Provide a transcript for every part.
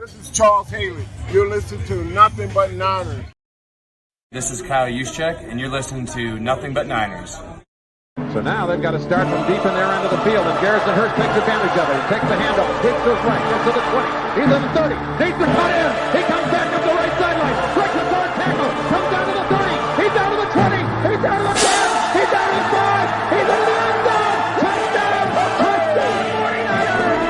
This is Charles Haley. You're listening to Nothing But Niners. This is Kyle Shanahan, and you're listening to Nothing But Niners. So now they've got to start from deep in their end of the field, and Garrison Hurst takes advantage of it. He takes the handoff, hits to his right, gets to the 20. He's at the 30, needs to cut in. He comes back up the right sideline, breaks his hard tackle, comes down to the 30. He's down to the 20. He's down to the 10. He's down to the 5. He's into the end zone. Touchdown! Touchdown! 49ers!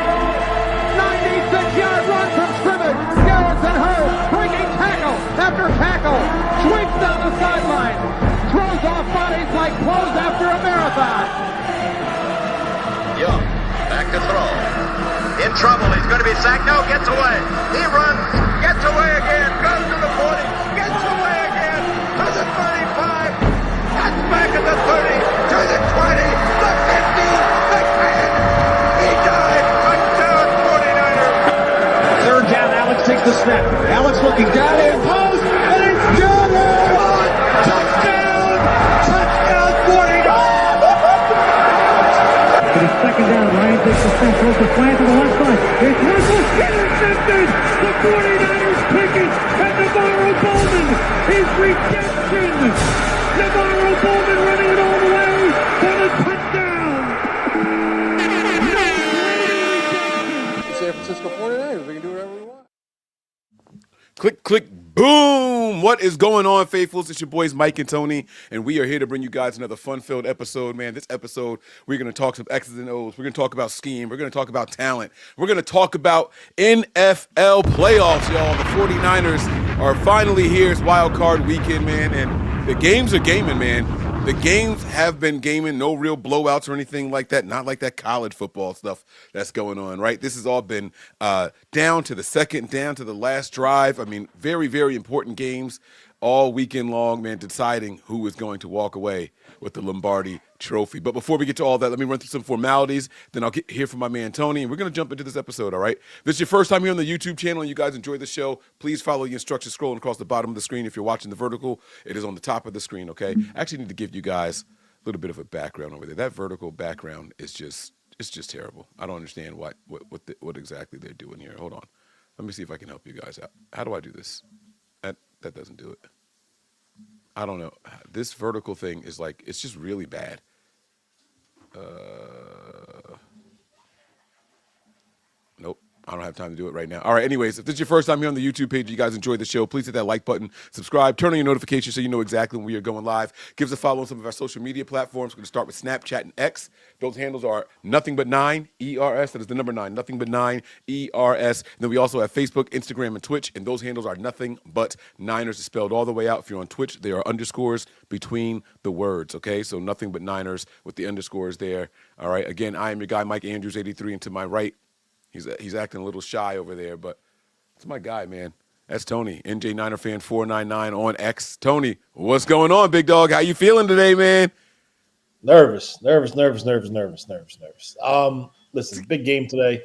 96-yard run from scrimmage. Garrison Hurst breaking tackle after tackle, sweeps down the sideline. Throws off bodies like clothes after a marathon. Young, back to throw. In trouble, he's going to be sacked. No, gets away. He runs, gets away again, goes to the 40, gets away again, to the 35, cuts back at the 30, to the 20, the 50, the 10. He died. Touchdown, 49ers. Third down, Alex takes the snap. Alex looking down in post, and it's got it! Touchdown! Touchdown, 49ers! It is second down. Ryan takes the snap, throws the flag to the left side. It's Russell, intercepted! The 49ers pick it, and Navarro Bowman is redemption! Navarro Bowman running it all the way for the touchdown! San Francisco 49ers. We can do whatever we want. Click, click, boom! What is going on, faithfuls? It's your boys, Mike and Tony, and we are here to bring you guys another fun-filled episode, man. This episode, we're going to talk some X's and O's. We're going to talk about scheme. We're going to talk about talent. We're going to talk about NFL playoffs, y'all. The 49ers are finally here. It's Wildcard weekend, man, and the games are gaming, man. The games have been gaming, no real blowouts or anything like that, not like that college football stuff that's going on, right? This has all been down to the second, down to the last drive. I mean, very, very important games all weekend long, man, deciding who is going to walk away with the Lombardi Trophy. But before we get to all that, let me run through some formalities. Then I'll hear from my man Tony, and we're going to jump into this episode, all right? If this is your first time here on the YouTube channel and you guys enjoy the show, please follow the instructions scrolling across the bottom of the screen. If you're watching the vertical, it is on the top of the screen, okay? I actually need to give you guys a little bit of a background over there. That vertical background is just terrible. I don't understand what exactly they're doing here. Hold on. Let me see if I can help you guys out. How do I do this? That doesn't do it. I don't know. This vertical thing is like, it's just really bad. Nope. I don't have time to do it right now. All right, anyways, if this is your first time here on the YouTube page, you guys enjoyed the show, please hit that like button, subscribe, turn on your notifications so you know exactly when we are going live. Give us a follow on some of our social media platforms. We're going to start with Snapchat and X. Those handles are Nothing But 9 ERS. That is the number 9, Nothing But 9 ERS. And then we also have Facebook, Instagram, and Twitch, and those handles are Nothing But Niners. It's spelled all the way out. If you're on Twitch, there are underscores between the words, okay? So Nothing But Niners with the underscores there. All right, again, I am your guy, Mike Andrews, 83, and to my right, He's acting a little shy over there, but it's my guy, man. That's Tony, NJ Niner fan 499 on X. Tony, what's going on, big dog? How you feeling today, man? Nervous. Listen, big game today.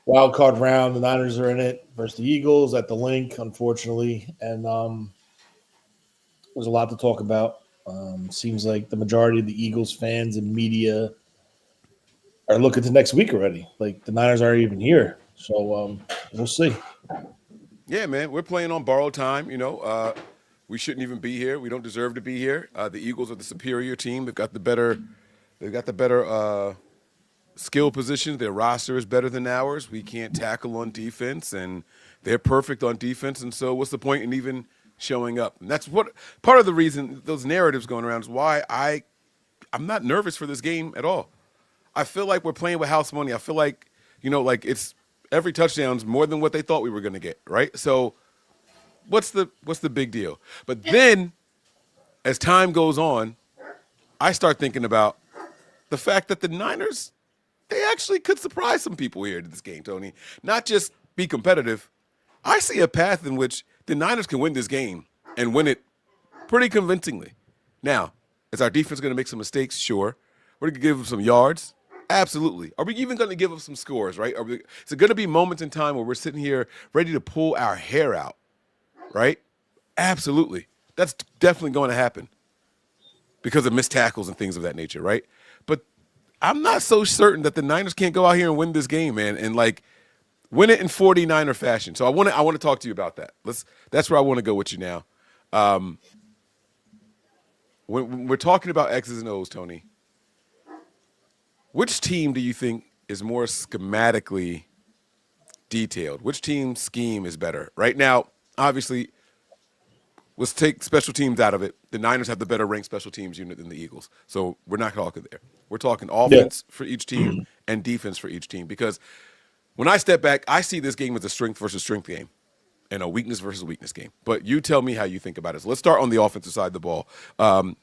Wild card round. The Niners are in it versus the Eagles at the link, unfortunately. And there's a lot to talk about. Seems like the majority of the Eagles fans and media are looking to next week already. Like, the Niners aren't even here. So we'll see. Yeah, man, we're playing on borrowed time. You know, we shouldn't even be here. We don't deserve to be here. The Eagles are the superior team. They've got the better skill positions. Their roster is better than ours. We can't tackle on defense, and they're perfect on defense. And so what's the point in even showing up? And that's what part of the reason those narratives going around is why I'm not nervous for this game at all. I feel like we're playing with house money. I feel like, you know, like it's every touchdown's more than what they thought we were going to get, right? So what's the big deal? But then as time goes on, I start thinking about the fact that the Niners, they actually could surprise some people here in this game, Tony. Not just be competitive. I see a path in which the Niners can win this game and win it pretty convincingly. Now, is our defense going to make some mistakes? Sure. We're going to give them some yards. Absolutely. Are we even going to give up some scores, right? Is it going to be moments in time where we're sitting here ready to pull our hair out, right? Absolutely. That's definitely going to happen because of missed tackles and things of that nature, right? But I'm not so certain that the Niners can't go out here and win this game, man. And, like, Win it in 49er fashion. So I want to talk to you about that. That's where I want to go with you now. When we're talking about X's and O's, Tony, which team do you think is more schematically detailed? Which team's scheme is better? Right now, obviously, let's take special teams out of it. The Niners have the better ranked special teams unit than the Eagles. So we're not talking there. We're talking offense for each team and defense for each team. Because when I step back, I see this game as a strength versus strength game and a weakness versus weakness game. But you tell me how you think about it. So let's start on the offensive side of the ball.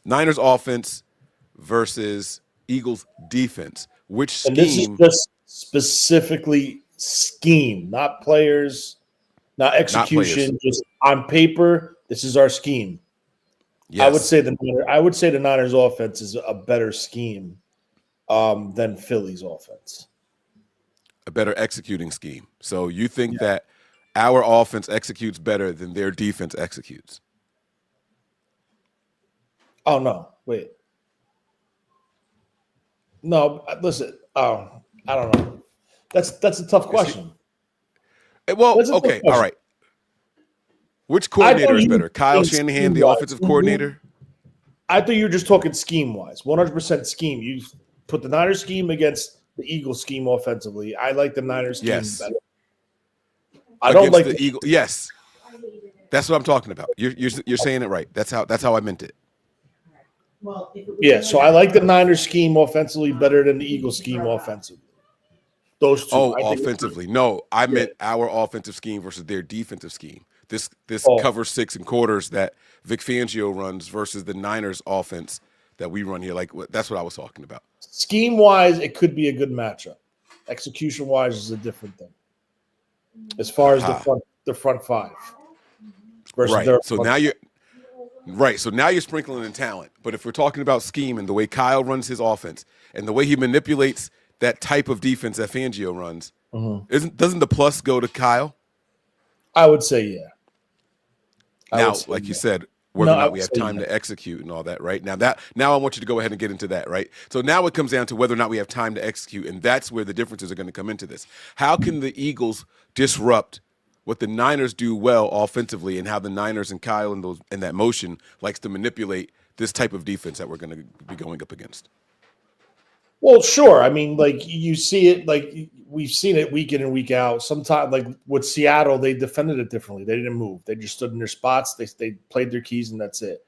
Niners offense versus Eagles defense. Which scheme? And this is just specifically scheme, not players, not execution. Just on paper, this is our scheme. Yes. I would say the Niners offense is a better scheme than Philly's offense. A better executing scheme. So you think that our offense executes better than their defense executes? Oh, no. Wait. No, listen. I don't know. That's a tough question. Well, okay, all right. Which coordinator is better? Kyle Shanahan, the offensive coordinator? I thought you were just talking scheme-wise, 100% scheme. You put the Niners scheme against the Eagles scheme offensively. I like the Niners scheme better. I don't like the Eagles. Yes, that's what I'm talking about. You're saying it right. That's how I meant it. Yeah, so I like the Niners scheme offensively better than the Eagles scheme offensively. Those two. Offensively. No, I meant our offensive scheme versus their defensive scheme. This cover 6 and quarters that Vic Fangio runs versus the Niners offense that we run here. Like that's what I was talking about. Scheme-wise, it could be a good matchup. Execution-wise is a different thing. As far as the front five. Right. So now you're sprinkling in talent. But if we're talking about scheme and the way Kyle runs his offense and the way he manipulates that type of defense that Fangio runs, doesn't the plus go to Kyle? I would say yeah. Now, like you said, whether or not we have time to execute and all that, right? Now I want you to go ahead and get into that, right? So now it comes down to whether or not we have time to execute, and that's where the differences are going to come into this. How can the Eagles disrupt what the Niners do well offensively, and how the Niners and Kyle and that motion likes to manipulate this type of defense that we're going to be going up against? Well, sure. I mean, like you see it, like we've seen it week in and week out. Sometimes, like with Seattle, they defended it differently. They didn't move. They just stood in their spots. They played their keys, and that's it.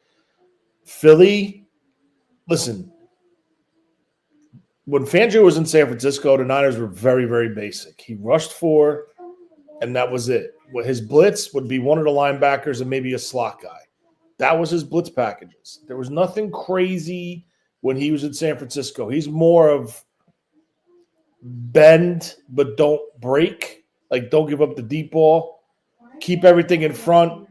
Philly, listen, when Fangio was in San Francisco, the Niners were very, very basic. He rushed 4, and that was it. His blitz would be one of the linebackers and maybe a slot guy. That was his blitz packages. There was nothing crazy when he was in San Francisco. He's more of bend but don't break. Like, don't give up the deep ball. Keep everything in front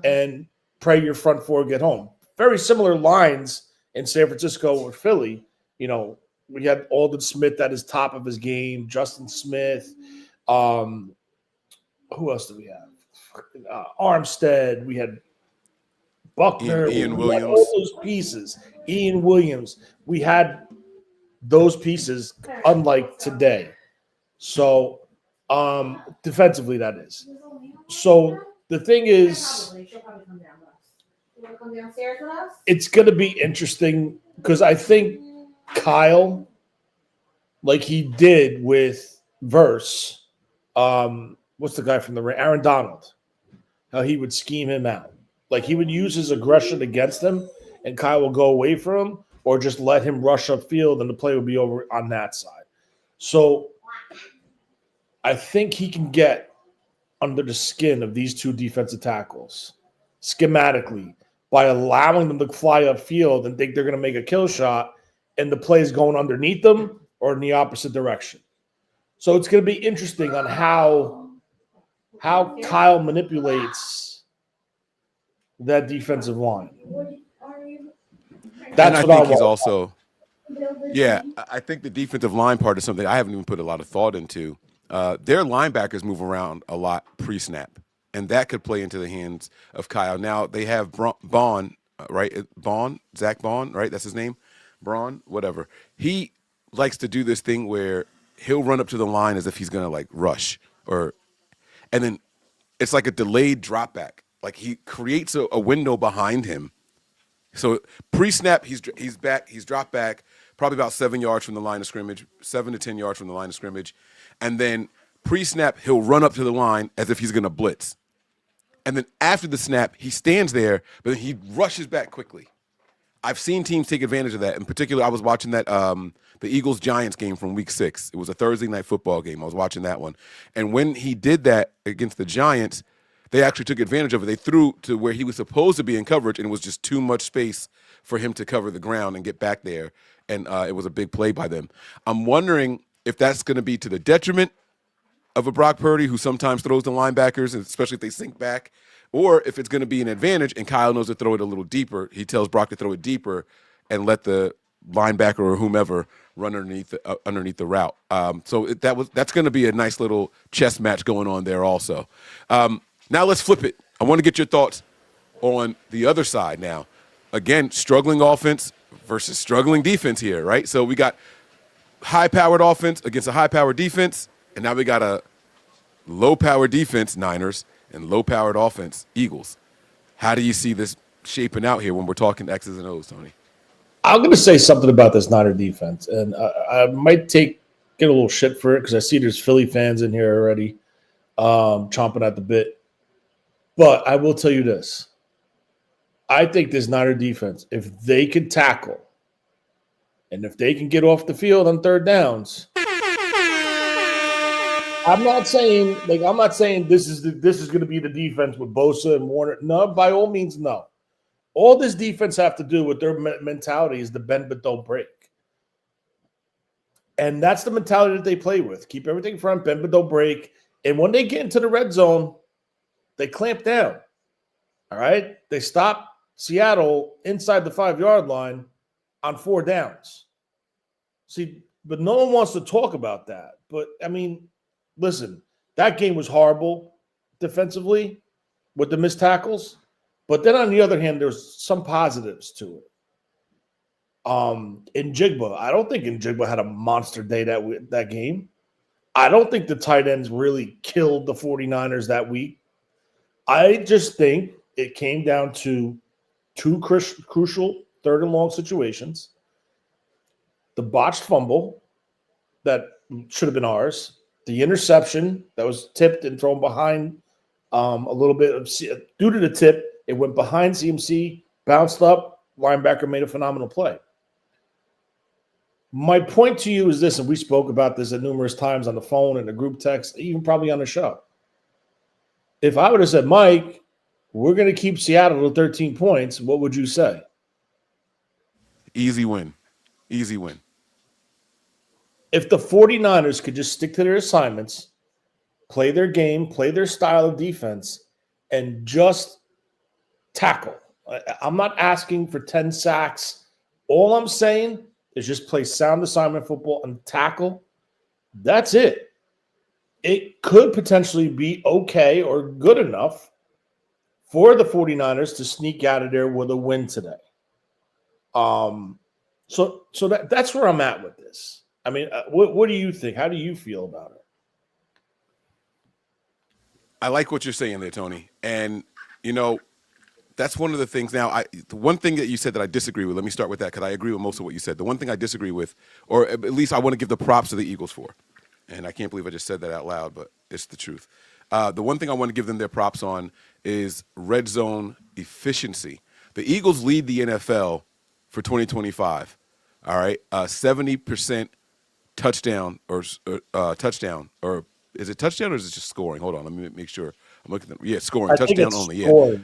and pray your front four get home. Very similar lines in San Francisco or Philly. You know, we had Aldon Smith at his top of his game, Justin Smith. Who else do we have? Armstead. We had Buckner. Ian Williams. All those pieces. Ian Williams. We had those pieces, unlike today. So, defensively, that is. So, the thing is, it's going to be interesting because I think Kyle, like he did with Verse, what's the guy from the Aaron Donald, how he would scheme him out. Like he would use his aggression against him and Kyle will go away from him or just let him rush upfield and the play will be over on that side. So I think he can get under the skin of these two defensive tackles schematically by allowing them to fly upfield and think they're going to make a kill shot and the play is going underneath them or in the opposite direction. So it's going to be interesting on how Kyle manipulates that defensive line. That's what I think he's also. Yeah, I think the defensive line part is something I haven't even put a lot of thought into. Their linebackers move around a lot pre-snap, and that could play into the hands of Kyle. Now they have Bond, right? Zach Bond, right? That's his name, Braun, whatever. He likes to do this thing where he'll run up to the line as if he's gonna like rush and then it's like a delayed drop back. Like he creates a window behind him. So pre-snap, he's back, he's dropped back, probably about 7 yards from the line of scrimmage, 7 to 10 yards from the line of scrimmage, and then pre-snap, he'll run up to the line as if he's going to blitz. And then after the snap, he stands there, but then he rushes back quickly. I've seen teams take advantage of that. In particular, I was watching that the Eagles-Giants game from Week 6. It was a Thursday night football game. I was watching that one. And when he did that against the Giants, they actually took advantage of it. They threw to where he was supposed to be in coverage, and it was just too much space for him to cover the ground and get back there. And it was a big play by them. I'm wondering if that's going to be to the detriment of a Brock Purdy who sometimes throws the linebackers, and especially if they sink back, or if it's going to be an advantage and Kyle knows to throw it a little deeper. He tells Brock to throw it deeper and let the linebacker or whomever run underneath the route. So that's going to be a nice little chess match going on there also. Now let's flip it. I want to get your thoughts on the other side now. Again, struggling offense versus struggling defense here, right? So we got high-powered offense against a high-powered defense, and now we got a low-powered defense, Niners, and low-powered offense, Eagles. How do you see this shaping out here when we're talking X's and O's, Tony? I'm going to say something about this Niner defense, and I might get a little shit for it because I see there's Philly fans in here already chomping at the bit. But I will tell you this. I think this Niner defense, if they can tackle and if they can get off the field on third downs, I'm not saying this is going to be the defense with Bosa and Warner. No, by all means, no. All this defense have to do with their mentality is to bend but don't break. And that's the mentality that they play with. Keep everything front, bend but don't break. And when they get into the red zone, they clamp down. All right? They stop Seattle inside the 5-yard line on 4 downs. See, but no one wants to talk about that. But, I mean, listen, that game was horrible defensively with the missed tackles. But then on the other hand, there's some positives to it. Njigba, I don't think Njigba had a monster day that game. I don't think the tight ends really killed the 49ers that week. I just think it came down to 2 crucial third and long situations. The botched fumble that should have been ours. The interception that was tipped and thrown behind a little bit of due to the tip. It went behind CMC, bounced up, linebacker made a phenomenal play. My point to you is this, and we spoke about this at numerous times on the phone and the group text, even probably on the show. If I would have said, Mike, we're going to keep Seattle to 13 points, what would you say? Easy win. Easy win. If the 49ers could just stick to their assignments, play their game, play their style of defense, and just tackle. I'm not asking for 10 sacks. All I'm saying is just play sound assignment football and tackle. That's it. It could potentially be okay or good enough for the 49ers to sneak out of there with a win today. So that's where I'm at with this. I mean, what do you think? How do you feel about it? I like what you're saying there, Tony. And, you know, that's one of the things. Now, the one thing that you said that I disagree with, let me start with that because I agree with most of what you said. The one thing I disagree with, or at least I want to give the props to the Eagles for, and I can't believe I just said that out loud, but it's the truth. The one thing I want to give them their props on is red zone efficiency. The Eagles lead the NFL for 2025. All right, 70% touchdown or touchdown, or is it touchdown or is it just scoring? Hold on, let me make sure. I'm looking at scoring. Touchdown only. Scoring. Yeah.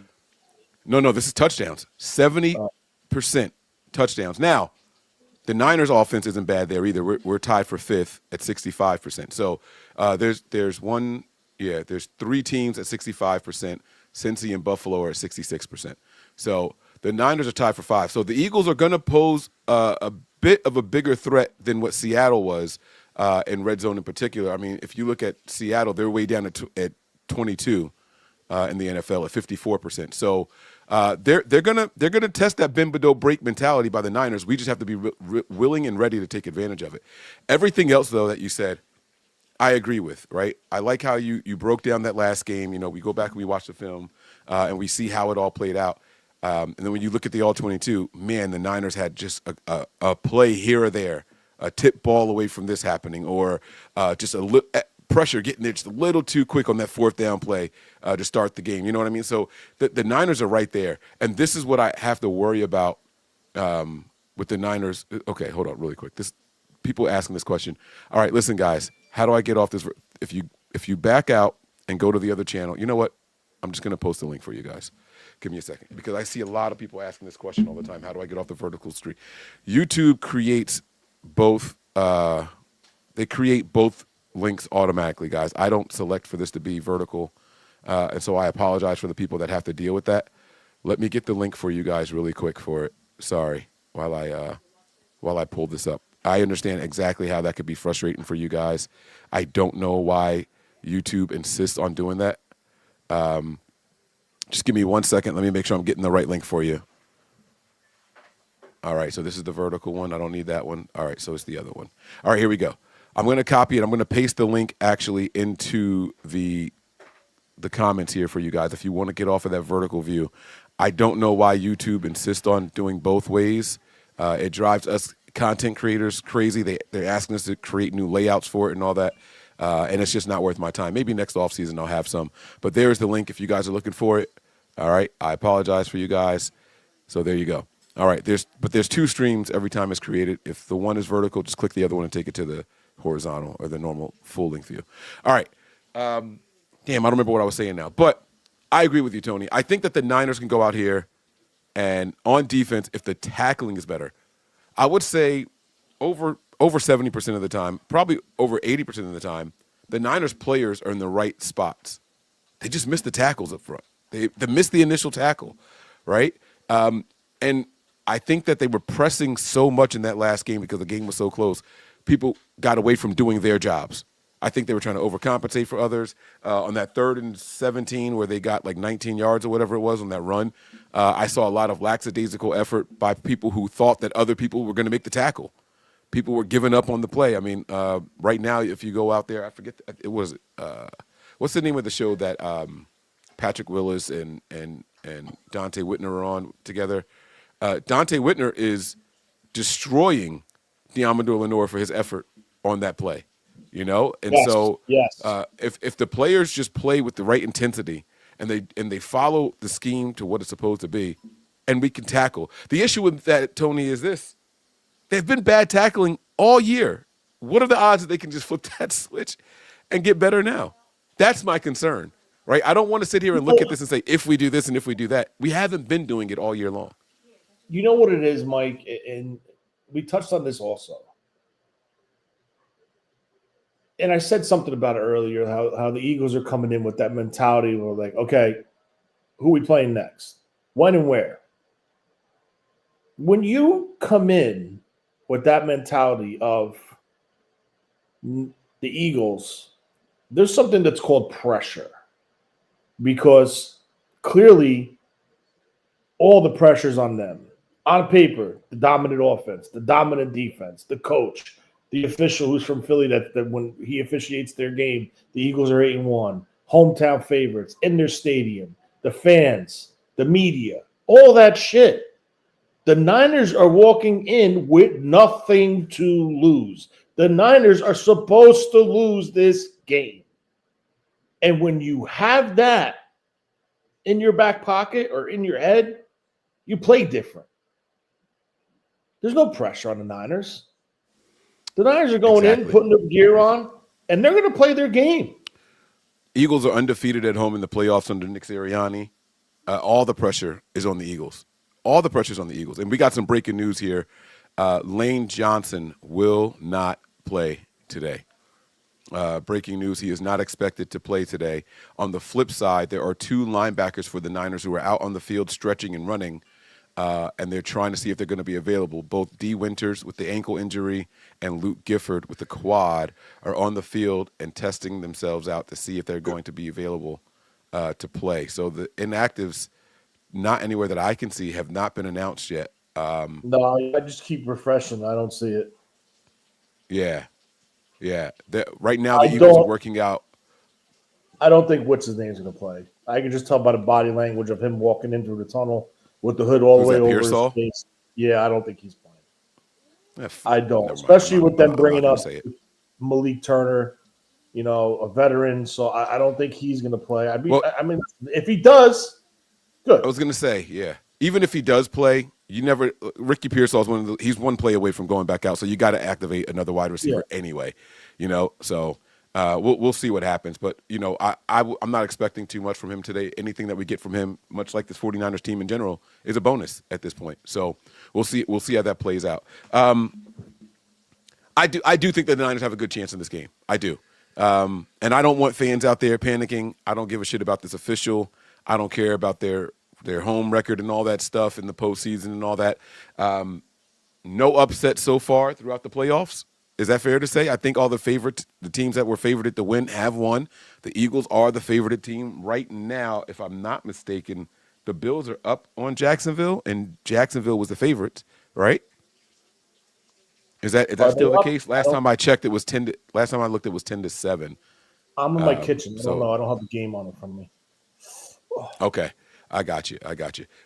No, this is touchdowns. 70% touchdowns. Now, the Niners' offense isn't bad there either. We're tied for 5th at 65%. So there's 3 teams at 65%. Cincy and Buffalo are at 66%. So the Niners are tied for 5. So the Eagles are going to pose a bit of a bigger threat than what Seattle was in red zone in particular. I mean, if you look at Seattle, they're way down at 22 in the NFL at 54%. So they're gonna test that bend but don't break mentality by the Niners. We just have to be willing and ready to take advantage of it. Everything else though that you said, I agree with, right? I like how you broke down that last game. You know, we go back and we watch the film and we see how it all played out. And then when you look at the All-22, man, the Niners had just a play here or there, a tip ball away from this happening, or just a little pressure getting there just a little too quick on that fourth down play to start the game. You know what I mean? So the Niners are right there. And this is what I have to worry about with the Niners. Okay, hold on really quick. People asking this question. All right, listen, guys, how do I get off this? If you back out and go to the other channel, you know what? I'm just going to post a link for you guys. Give me a second, because I see a lot of people asking this question all the time. How do I get off the vertical streak? YouTube creates both. They create both links automatically, guys. I don't select for this to be vertical, and so I apologize for the people that have to deal with that. Let me get the link for you guys really quick for it. Sorry, while I pull this up. I understand exactly how that could be frustrating for you guys. I don't know why YouTube insists on doing that. Just give me 1 second. Let me make sure I'm getting the right link for you. All right, so this is the vertical one. I don't need that one. All right, so it's the other one. All right, here we go. I'm going to copy it. I'm going to paste the link actually into the comments here for you guys if you want to get off of that vertical view. I don't know why YouTube insists on doing both ways. It drives us content creators crazy. They're asking us to create new layouts for it and all that. And it's just not worth my time. Maybe next offseason I'll have some. But there's the link if you guys are looking for it. All right. I apologize for you guys. So there you go. All right. There's two streams every time it's created. If the one is vertical, just click the other one and take it to the horizontal or the normal full length view. All right. Damn, I don't remember what I was saying now. But I agree with you, Tony. I think that the Niners can go out here and on defense, if the tackling is better, I would say over 70% of the time, probably over 80% of the time, the Niners players are in the right spots. They just miss the tackles up front. They missed the initial tackle, right? And I think that they were pressing so much in that last game because the game was so close. People got away from doing their jobs. I think they were trying to overcompensate for others. On that 3rd and 17 where they got like 19 yards or whatever it was on that run, I saw a lot of lackadaisical effort by people who thought that other people were going to make the tackle. People were giving up on the play. I mean, right now, if you go out there, I forget, it was, what's the name of the show that Patrick Willis and Dante Whitner are on together? Dante Whitner is destroying Diamador Lenore for his effort on that play, you know? And yes, so yes. If the players just play with the right intensity and they follow the scheme to what it's supposed to be, and we can tackle. The issue with that, Tony, is this. They've been bad tackling all year. What are the odds that they can just flip that switch and get better now? That's my concern, right? I don't want to sit here and look at this and say, if we do this and if we do that. We haven't been doing it all year long. You know what it is, Mike, and we touched on this also. And I said something about it earlier, how the Eagles are coming in with that mentality where like, okay, who are we playing next? When and where? When you come in with that mentality of the Eagles, there's something that's called pressure. Because clearly all the pressure's on them. On paper, the dominant offense, the dominant defense, the coach, the official who's from Philly that when he officiates their game, the Eagles are 8-1, hometown favorites in their stadium, the fans, the media, all that shit. The Niners are walking in with nothing to lose. The Niners are supposed to lose this game. And when you have that in your back pocket or in your head, you play different. There's no pressure on the Niners. The Niners are going in, putting their gear on, and they're going to play their game. Eagles are undefeated at home in the playoffs under Nick Sirianni. All the pressure is on the Eagles. All the pressure is on the Eagles. And we got some breaking news here. Lane Johnson will not play today. Breaking news, he is not expected to play today. On the flip side, there are 2 linebackers for the Niners who are out on the field stretching and running, and they're trying to see if they're going to be available. Both D. Winters with the ankle injury and Luke Gifford with the quad are on the field and testing themselves out to see if they're going to be available to play. So the inactives, not anywhere that I can see, have not been announced yet. No, I just keep refreshing. I don't see it. Yeah. Yeah. Right now, the Eagles are working out. I don't think what's his name's going to play. I can just tell by the body language of him walking in through the tunnel with the hood all the way over his face. Yeah, I don't think he's playing. I don't, especially with them bringing up Malik Turner, a veteran. So I don't think he's going to play. I mean, if he does, good. I was going to say, yeah. Even if he does play, Ricky Pearsall he's one play away from going back out. So you got to activate another wide receiver anyway, So we'll see what happens. But, I'm not expecting too much from him today. Anything that we get from him, much like this 49ers team in general, is a bonus at this point. So we'll see how that plays out. I do think that the Niners have a good chance in this game. I do. And I don't want fans out there panicking. I don't give a shit about this official. I don't care about their home record and all that stuff in the postseason and all that. No upset so far throughout the playoffs. Is that fair to say? I think all the teams that were favored to win have won. The Eagles are the favored team right now. If I'm not mistaken, the Bills are up on Jacksonville, and Jacksonville was the favorite, right? Is that still the case? Last time I checked, it was 10. Last time I looked, it was 10-7. I'm in my kitchen. I don't know. I don't have the game on it from me. Okay. I got you.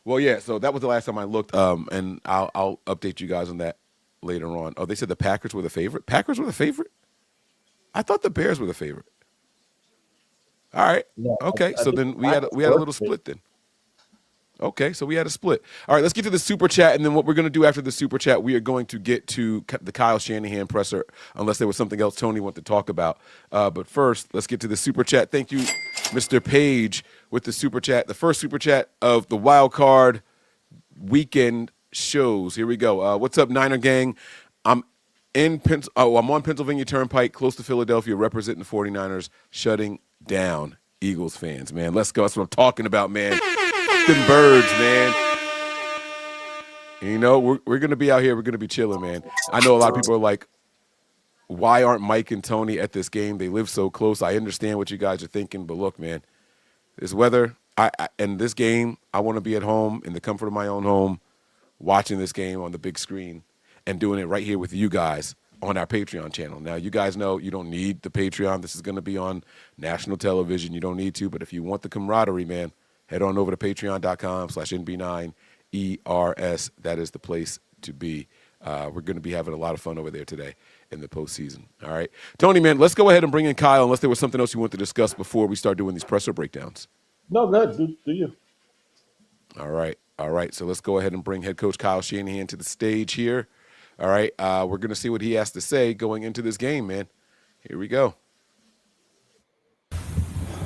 Well, yeah, so that was the last time I looked, and I'll update you guys on that later on. Oh, they said the Packers were the favorite? Packers were the favorite? I thought the Bears were the favorite. All right. No, okay, so then we had a little split then. Okay, so we had a split. All right, let's get to the Super Chat, and then what we're going to do after the Super Chat, we are going to get to the Kyle Shanahan presser, unless there was something else Tony wanted to talk about. But first, let's get to the Super Chat. Thank you, Mr. Page, with the Super Chat. The first Super Chat of the Wildcard weekend shows. Here we go. What's up, Niner gang? I'm on Pennsylvania Turnpike, close to Philadelphia, representing the 49ers, shutting down Eagles fans, man. Let's go. That's what I'm talking about, man. Them birds, man. We're going to be out here. We're going to be chilling, man. I know a lot of people are like, why aren't Mike and Tony at this game? They live so close. I understand what you guys are thinking, but look, man, this weather, and this game, I want to be at home in the comfort of my own home, watching this game on the big screen and doing it right here with you guys on our Patreon channel. Now, you guys know you don't need the Patreon. This is going to be on national television. You don't need to, but if you want the camaraderie, man, head on over to patreon.com/NB9ERS. That is the place to be. We're going to be having a lot of fun over there today in the postseason. All right. Tony, man, let's go ahead and bring in Kyle, unless there was something else you want to discuss before we start doing these presser breakdowns. No, good. Do you? All right. So let's go ahead and bring head coach Kyle Shanahan to the stage here. All right. We're going to see what he has to say going into this game, man. Here we go.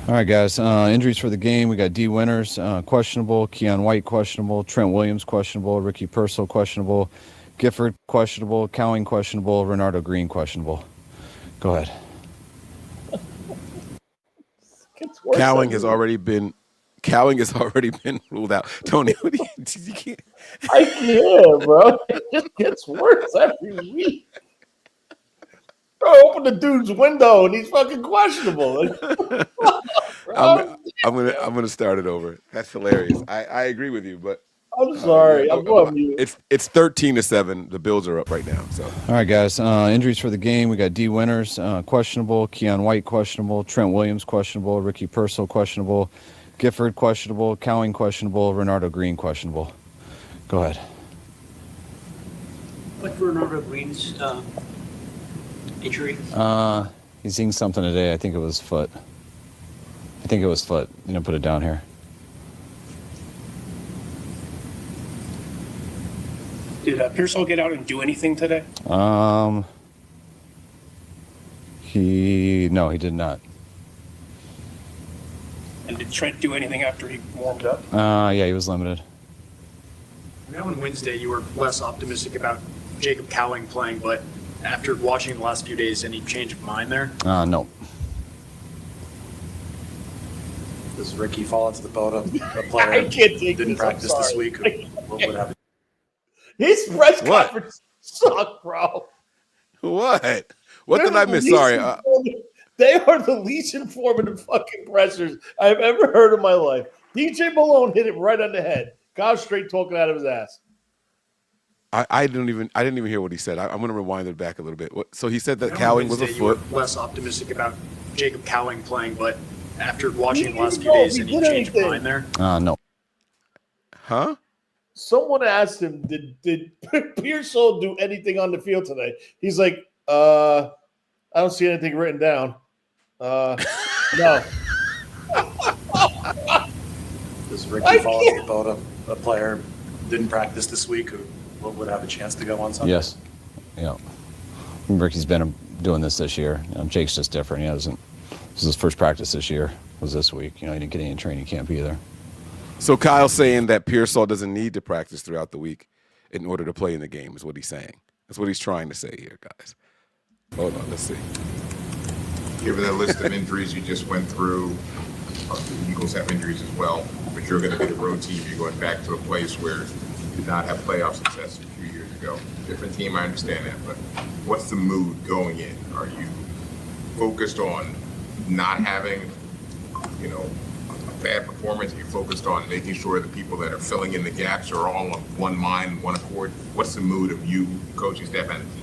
All right, guys. Injuries for the game. We got D. Winters, questionable. Keon White, questionable. Trent Williams, questionable. Ricky Pearsall, questionable. Gifford, questionable. Cowing, questionable. Renardo Green, questionable. Go ahead. Cowing has already been ruled out. Tony, what do you can't? I can't, bro. It just gets worse every week. Bro, open the dude's window and he's fucking questionable. I'm gonna start it over. That's hilarious. I agree with you, but I'm sorry. I'm going mute. It's 13-7. The Bills are up right now. So all right, guys. Injuries for the game. We got D. Winters, questionable. Keon White, questionable. Trent Williams, questionable. Ricky Pearsall, questionable. Gifford, questionable. Cowing, questionable. Renardo Green, questionable. Go ahead. What for Renardo Green's injury? He's seeing something today. I think it was foot. You didn't put it down here. Did Pearsall get out and do anything today? He did not. And did Trent do anything after he warmed up? Yeah, he was limited. I know on Wednesday you were less optimistic about Jacob Cowing playing, but after watching the last few days, any change of mind there? No. Does Ricky fall into the boat of a player I can't take didn't this. practice this week? What would happen? His press conference sucked, bro. What? What did I miss? Sorry. They are the least informative fucking pressers I've ever heard in my life. DJ Malone hit it right on the head. Kyle straight talking out of his ass. I didn't even hear what he said. I'm going to rewind it back a little bit. So he said that Cowing was a You were foot. less optimistic about Jacob Cowing playing, but after watching the last few days, any change of mind there? No. Huh? Someone asked him, did Pearsall do anything on the field today? He's like, I don't see anything written down. No. Does Ricky fall into the boat of a player didn't practice this week who would have a chance to go on Sunday? Yes. Yeah. Ricky's been doing this year. Jake's just different. He hasn't. This is his first practice this year. Was this week. He didn't get any training camp either. So Kyle's saying that Pearsall doesn't need to practice throughout the week in order to play in the game is what he's saying. That's what he's trying to say here, guys. Hold on, let's see. Given the list of injuries you just went through, the Eagles have injuries as well, but you're going to be the road team. You're going back to a place where you did not have playoff success a few years ago. Different team, I understand that, but what's the mood going in? Are you focused on not having, a bad performance? Are you focused on making sure the people that are filling in the gaps are all on one mind, one accord? What's the mood of you, the coaching staff, and the team?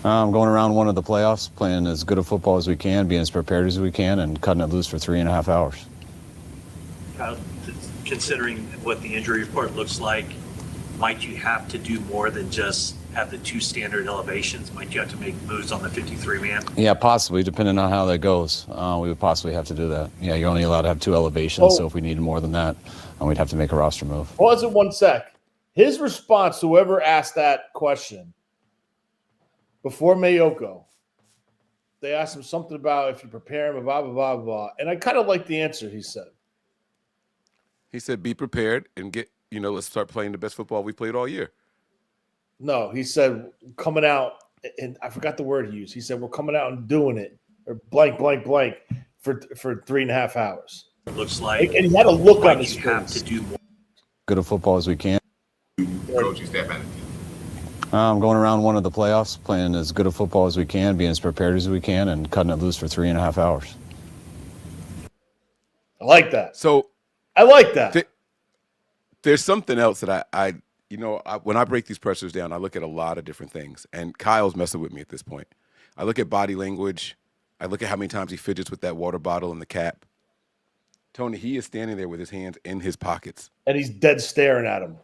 Going around one of the playoffs, playing as good a football as we can, being as prepared as we can, and cutting it loose for 3.5 hours. Considering what the injury report looks like, might you have to do more than just have the 2 standard elevations? Might you have to make moves on the 53-man? Yeah, possibly, depending on how that goes. We would possibly have to do that. Yeah, you're only allowed to have 2 elevations, so if we needed more than that, we'd have to make a roster move. Pause it 1 sec. His response, whoever asked that question, before Mayoko, they asked him something about if you prepare him, blah, blah, blah, blah. And I kind of like the answer he said. He said, be prepared and let's start playing the best football we played all year. No, he said coming out, and I forgot the word he used. He said, we're coming out and doing it, or blank, blank, blank, for 3.5 hours. It looks like. And he had a look on his face. Have to do more. Good a football as we can. Coaching staff and the team. Going around one of the playoffs, playing as good a football as we can, being as prepared as we can, and cutting it loose for 3.5 hours. I like that. So I like that. There's something else that I when I break these pressures down, I look at a lot of different things. And Kyle's messing with me at this point. I look at body language. I look at how many times he fidgets with that water bottle and the cap. Tony, he is standing there with his hands in his pockets. And he's dead staring at him.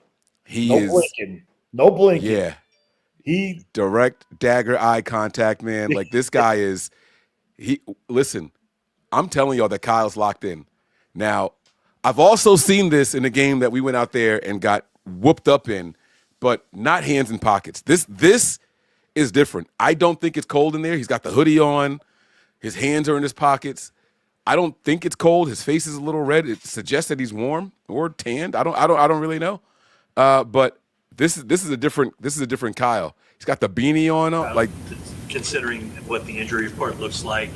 No blinking. No blinking. Yeah. He direct dagger eye contact, man. Like this guy is listen, I'm telling y'all that Kyle's locked in. Now, I've also seen this in a game that we went out there and got whooped up in, but not hands in pockets. This is different. I don't think it's cold in there. He's got the hoodie on. His hands are in his pockets. I don't think it's cold. His face is a little red. It suggests that he's warm or tanned. I don't really know. But this is a different Kyle. He's got the beanie on him. Like Considering what the injury report looks like,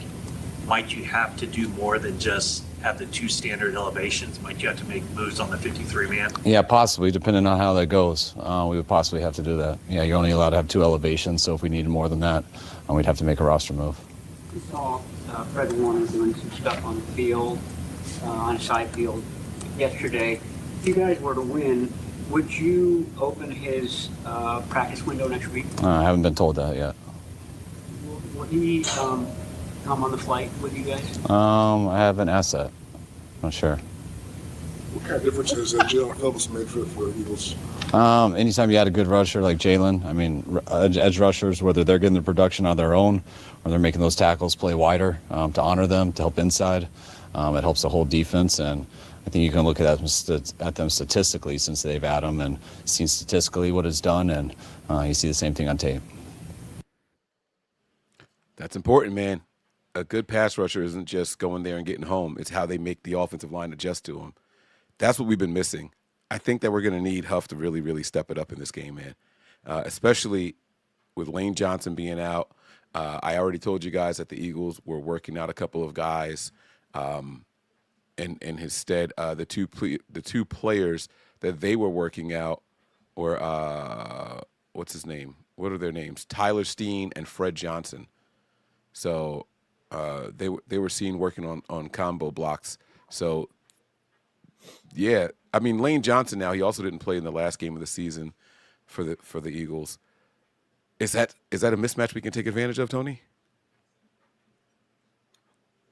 might you have to do more than just have the 2 standard elevations? Might you have to make moves on the 53-man? Yeah, possibly, depending on how that goes. We would possibly have to do that. Yeah, you're only allowed to have 2 elevations, so if we needed more than that, we'd have to make a roster move. We saw Fred Warner doing some stuff on the field, on a side field yesterday. If you guys were to win, would you open his practice window next week? I haven't been told that yet. Will he come on the flight with you guys? I haven't asked that. Not sure. What kind of difference has Jalen Phillips made for the Eagles? Anytime you had a good rusher like Jalen, edge rushers, whether they're getting the production on their own or they're making those tackles play wider to honor them, to help inside, it helps the whole defense. And I think you can look at them statistically since they've had them and seen statistically what it's done, and you see the same thing on tape. That's important, man. A good pass rusher isn't just going there and getting home. It's how they make the offensive line adjust to them. That's what we've been missing. I think that we're going to need Huff to really, really step it up in this game, man, especially with Lane Johnson being out. I already told you guys that the Eagles were working out a couple of guys in his stead. The two players that they were working out were what's his name? What are their names? Tyler Steen and Fred Johnson. So they were seen working on combo blocks. So yeah, Lane Johnson now, he also didn't play in the last game of the season. for the Eagles. Is that a mismatch we can take advantage of, Tony?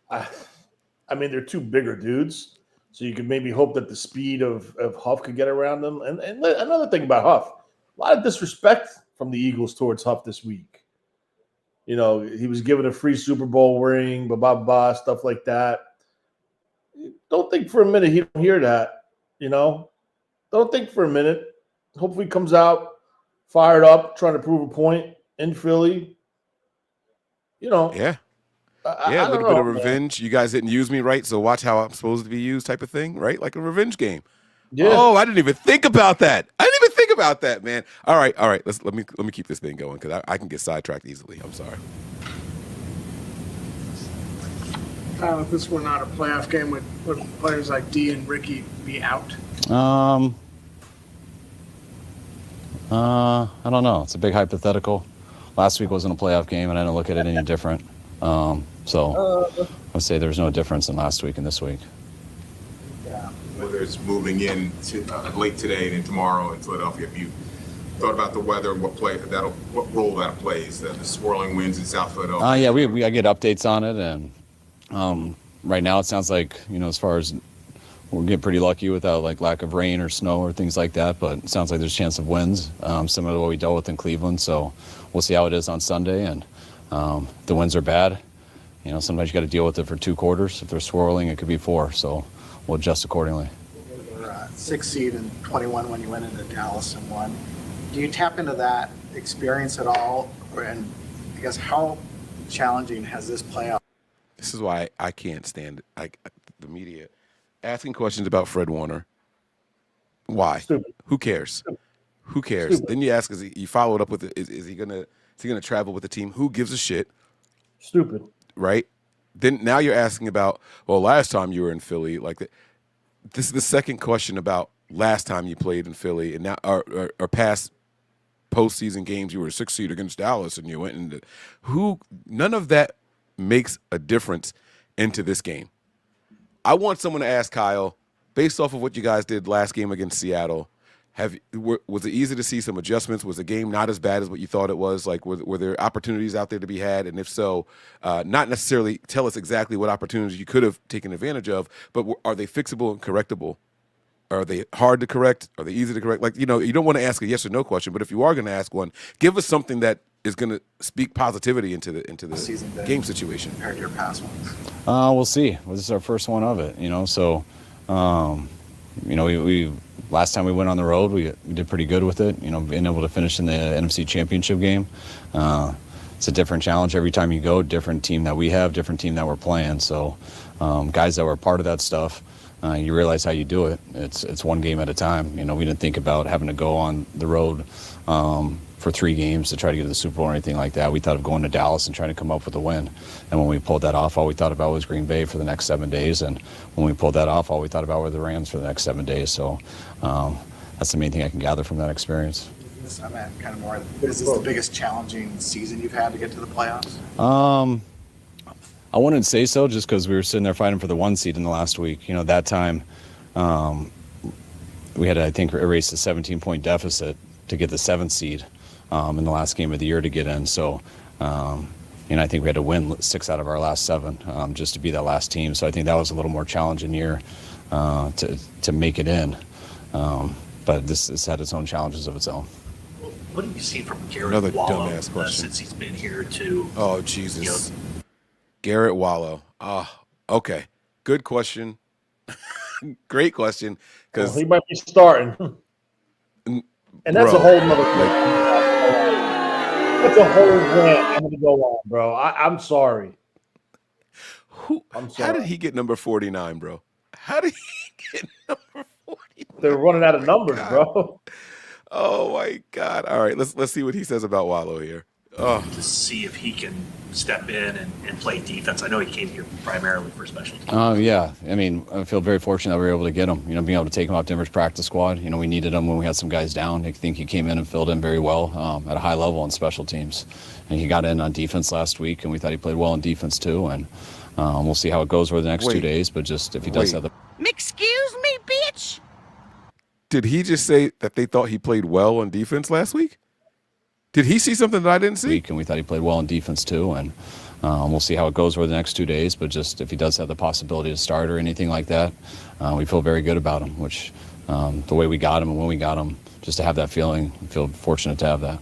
I mean, they're two bigger dudes, so you could maybe hope that the speed of Huff could get around them. And another thing about Huff, a lot of disrespect from the Eagles towards Huff this week. You know, he was given a free Super Bowl ring, stuff like that. Don't think for a minute he don't hear that, you know. Don't think for a minute. Hopefully he comes out fired up, trying to prove a point in Philly. You know. Yeah. I a little bit of man. revenge. You guys didn't use me right, so watch how I'm supposed to be used type of thing, right? Like a revenge game. Yeah. Oh, I didn't even think about that. Man. All right. Let me keep this thing going because I can get sidetracked easily. I'm sorry. If this were not a playoff game, would players like D and Ricky be out? I don't know. It's a big hypothetical. Last week wasn't a playoff game, and I didn't look at it any different. So I'd say there's no difference in last week and this week. Yeah. Whether it's moving in late today and then tomorrow in Philadelphia, if you thought about the weather, what role that plays, the swirling winds in South Philadelphia. I get updates on it, and right now it sounds like, as far as we're getting pretty lucky without like lack of rain or snow or things like that, but it sounds like there's a chance of winds, similar to what we dealt with in Cleveland. So we'll see how it is on Sunday, and the winds are bad. Sometimes you got to deal with it for 2 quarters. If they're swirling, it could be 4. So we'll adjust accordingly. You were 6th seed in 21 when you went into Dallas and won. Do you tap into that experience at all? And I guess how challenging has this playoff? This is why I can't stand the media asking questions about Fred Warner. Why? Stupid. Who cares? Stupid. Who cares? Stupid. Then you ask, you follow it up with, is he gonna travel with the team? Who gives a shit? Stupid. Right? Then now you're asking about, well, last time you were in Philly, this is the second question about last time you played in Philly, and now or past postseason games you were a 6th seed against Dallas and you went into none of that makes a difference into this game. I want someone to ask Kyle, based off of what you guys did last game against Seattle, was it easy to see some adjustments? Was the game not as bad as what you thought it was? Like, were there opportunities out there to be had? And if so, not necessarily tell us exactly what opportunities you could have taken advantage of, but are they fixable and correctable? Are they hard to correct? Are they easy to correct? You don't want to ask a yes or no question, but if you are going to ask one, give us something that is going to speak positivity into the season game situation. Compared to your past ones. We'll see. This is our first one of it, So, we last time we went on the road, we did pretty good with it. Being able to finish in the NFC Championship game. It's a different challenge every time you go. Different team that we have, different team that we're playing. So, guys that were part of that stuff. You realize how you do it. It's one game at a time. We didn't think about having to go on the road for 3 games to try to get to the Super Bowl or anything like that. We thought of going to Dallas and trying to come up with a win. And when we pulled that off, all we thought about was Green Bay for the next 7 days. And when we pulled that off, all we thought about were the Rams for the next 7 days. So that's the main thing I can gather from that experience. I meant kind of more, is this the biggest challenging season you've had to get to the playoffs? I wouldn't say so, just because we were sitting there fighting for the 1 seed in the last week. That time we had, I think, erased a 17-point deficit to get the 7th seed in the last game of the year to get in. So, I think we had to win 6 out of our last 7 just to be that last team. So I think that was a little more challenging year to make it in. But this had its own challenges of its own. What have you seen from Garrett Another Wallow dumbass question. since he's been here to? Oh, Jesus. Garrett Wallow. Okay. Good question. Great question. Because he might be starting. And that's a whole nother thing. That's a whole rant I'm going to go on, bro. I'm sorry. I'm sorry. How did he get number 49, bro? How did he get number 49? They're running out of numbers, bro. Oh, my God. All right, let's see what he says about Wallow here. To see if he can step in and play defense. I know he came here primarily for special teams. Yeah. I feel very fortunate that we were able to get him. Being able to take him off Denver's practice squad. We needed him when we had some guys down. I think he came in and filled in very well at a high level on special teams. And he got in on defense last week, and we thought he played well on defense too. And we'll see how it goes over the next 2 days. But just if he does have the... Excuse me, bitch? did he just say that they thought he played well on defense last week? Did he see something that I didn't see? And we thought he played well on defense too, and we'll see how it goes over the next 2 days. But just if he does have the possibility to start or anything like that, we feel very good about him. Which the way we got him and when we got him, just to have that feeling, we feel fortunate to have that.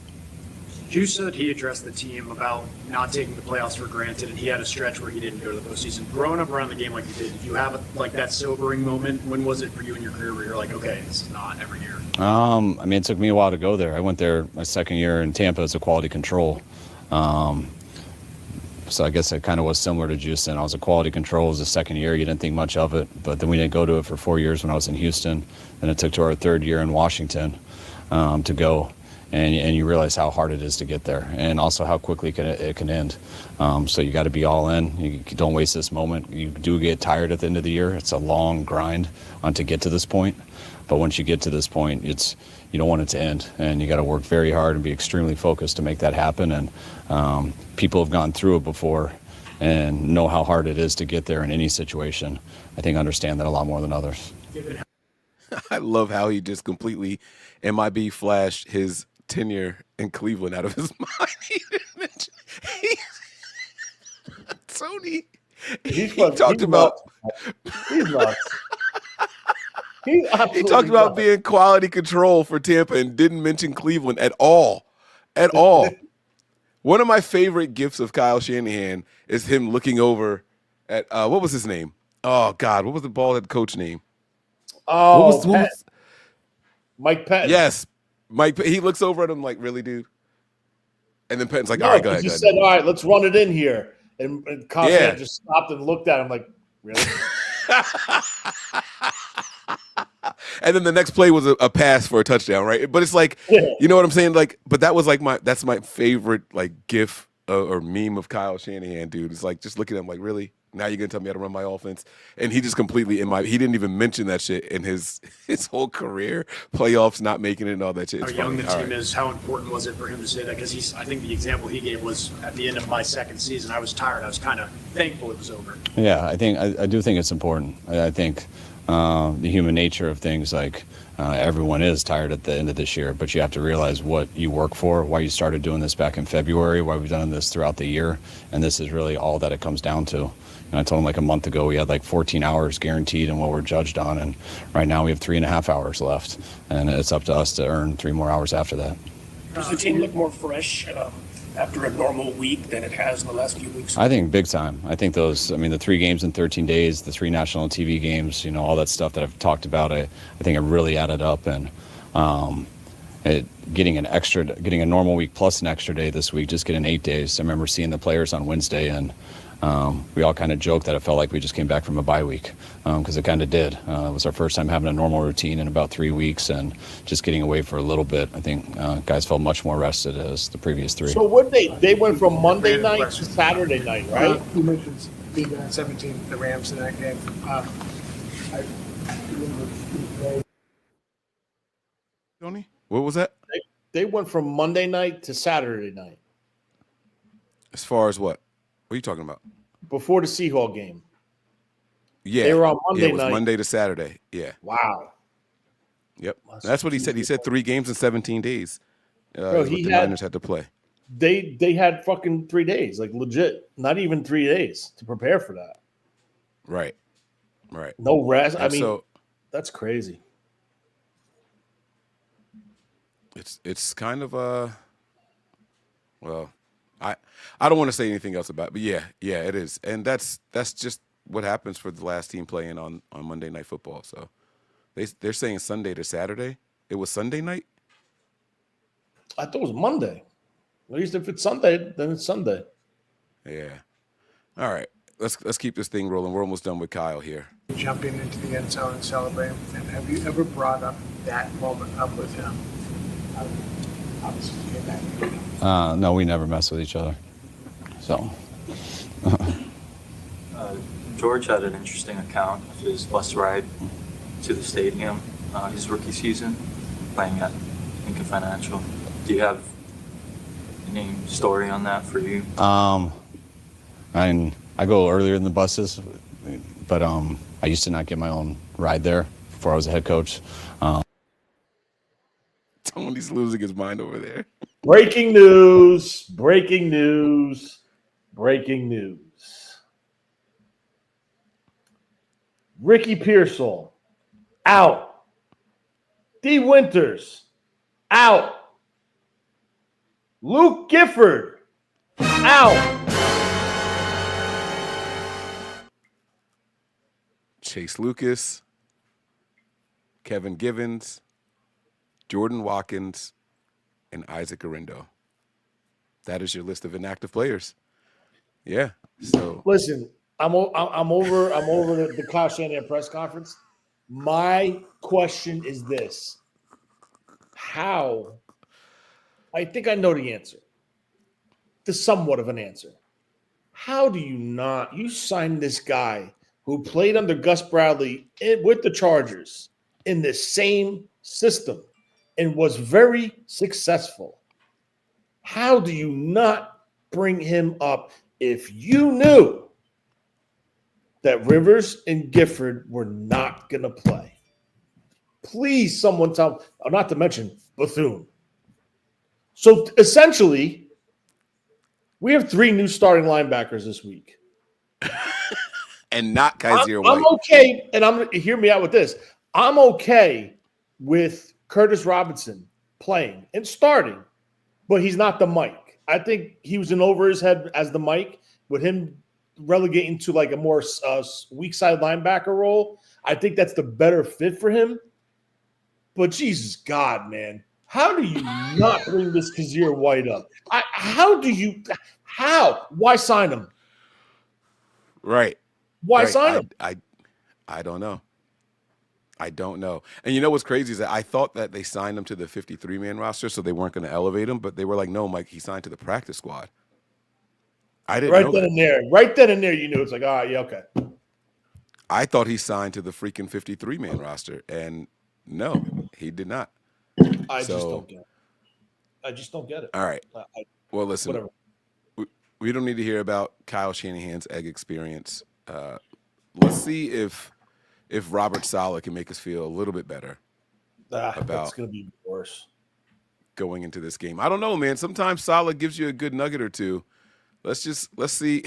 You said he addressed the team about not taking the playoffs for granted, and he had a stretch where he didn't go to the postseason. Growing up around the game like you did you have like that sobering moment? When was it for you in your career where you're like, okay, this is not every year? I mean, it took me a while to go there. I went there my second year in Tampa as a quality control. So I guess it kind of was similar to Houston. I was a quality control. It was the second year. You didn't think much of it. But then we didn't go to it for 4 years when I was in Houston. Then it took to our third year in Washington to go. And you realize how hard it is to get there, and also how quickly it can end. So you got to be all in. You don't waste this moment. You do get tired at the end of the year. It's a long grind to get to this point. But once you get to this point, you don't want it to end, and you got to work very hard and be extremely focused to make that happen. And people have gone through it before and know how hard it is to get there in any situation. I think understand that a lot more than others. I love how he just completely MIB flashed his tenure in Cleveland out of his mind. He didn't mention Tony. He talked about he talked about being quality control for Tampa and didn't mention Cleveland at all. At all. One of my favorite gifts of Kyle Shanahan is him looking over at what was his name? Oh God, what was the ball head coach name? Oh, what was Mike Patton. Yes. Mike, he looks over at him like, really, dude? And then Patton's like, no, all right, go ahead. He said, all right, let's run it in here. And Kyle just stopped and looked at him like, really? And then the next play was a pass for a touchdown, right? But it's like, you know what I'm saying? Like, but that was like that's my favorite like gif or meme of Kyle Shanahan, dude. It's like just looking at him like, really? Now you're gonna tell me how to run my offense? And he just completely he didn't even mention that shit in his whole career, playoffs, not making it and all that shit. How young the team is, how important was it for him to say that? Because I think the example he gave was at the end of my second season, I was tired. I was kind of thankful it was over. Yeah, I do think it's important. I think the human nature of things, like everyone is tired at the end of this year, but you have to realize what you work for, why you started doing this back in February, why we've done this throughout the year, and this is really all that it comes down to. And I told him like a month ago we had like 14 hours guaranteed in what we're judged on, and right now we have 3.5 hours left, and it's up to us to earn 3 more hours after that. Does the team look more fresh after a normal week than it has in the last few weeks? I think big time. I think the 3 games in 13 days, the 3 national TV games, all that stuff that I've talked about, I think it really added up. And getting a normal week plus an extra day this week, just getting 8 days. I remember seeing the players on Wednesday, and we all kind of joked that it felt like we just came back from a bye week, because it kind of did. It was our first time having a normal routine in about 3 weeks, and just getting away for a little bit. I think guys felt much more rested as the previous 3. So what they went from Monday night to Saturday night, right? You mentioned being at 17, the Rams in that game. Tony, what was that? They went from Monday night to Saturday night. As far as what? What are you talking about? Before the Seahawks game. Yeah. They were on Monday it was night. Monday to Saturday. Yeah. Wow. Yep. That's what he said. He said 3 games in 17 days. Bro, the Niners had to play. They had fucking 3 days, like legit. Not even 3 days to prepare for that. Right. No rest. And I mean, that's crazy. It's kind of well, I don't want to say anything else about it, but yeah, it is. And that's just what happens for the last team playing on Monday Night Football. So they're saying Sunday to Saturday. It was Sunday night? I thought it was Monday. At least if it's Sunday, then it's Sunday. Yeah. All right. Let's keep this thing rolling. We're almost done with Kyle here. Jumping into the end zone and celebrating. And have you ever brought up that moment up with him? Obviously, no, we never mess with each other. So. George had an interesting account of his bus ride to the stadium, his rookie season, playing at Lincoln Financial. Do you have any story on that for you? I go earlier in the buses, but I used to not get my own ride there before I was a head coach. Tony's losing his mind over there. Breaking news. Breaking news. Breaking news. Ricky Pearsall, out. D. Winters, out. Luke Gifford, out. Chase Lucas, Kevin Givens, Jordan Watkins, and Isaac Arindo. That is your list of inactive players. Yeah. So listen, I'm over the Kyle Shanahan press conference. My question is this: how? I think I know the answer. The somewhat of an answer. How do you not? You signed this guy who played under Gus Bradley with the Chargers in the same system and was very successful. How do you not bring him up if you knew that Rivers and Gifford were not going to play? Please, someone tell me, not to mention Bethune. So essentially, we have 3 new starting linebackers this week. And not Kaiser White. I'm okay, and hear me out with this. I'm okay with Curtis Robinson playing and starting, but he's not the Mike. I think he was in over his head as the Mike, with him relegating to like a more weak side linebacker role. I think that's the better fit for him. But Jesus God, man, how do you not bring this Kaiser White up? How? Why sign him? Right. Why sign him? I don't know. I don't know. And you know what's crazy is that I thought that they signed him to the 53-man roster, so they weren't going to elevate him, but they were like, no, Mike, he signed to the practice squad. I didn't know that. Right then and there, you knew. It's like, yeah, okay. I thought he signed to the freaking 53-man roster, and no, he did not. I just don't get it. I just don't get it. All right. Well, listen, whatever. We don't need to hear about Kyle Shanahan's egg experience. Let's see if Robert Saleh can make us feel a little bit better about it's going to be worse going into this game. I don't know, man. Sometimes Saleh gives you a good nugget or two. Let's see.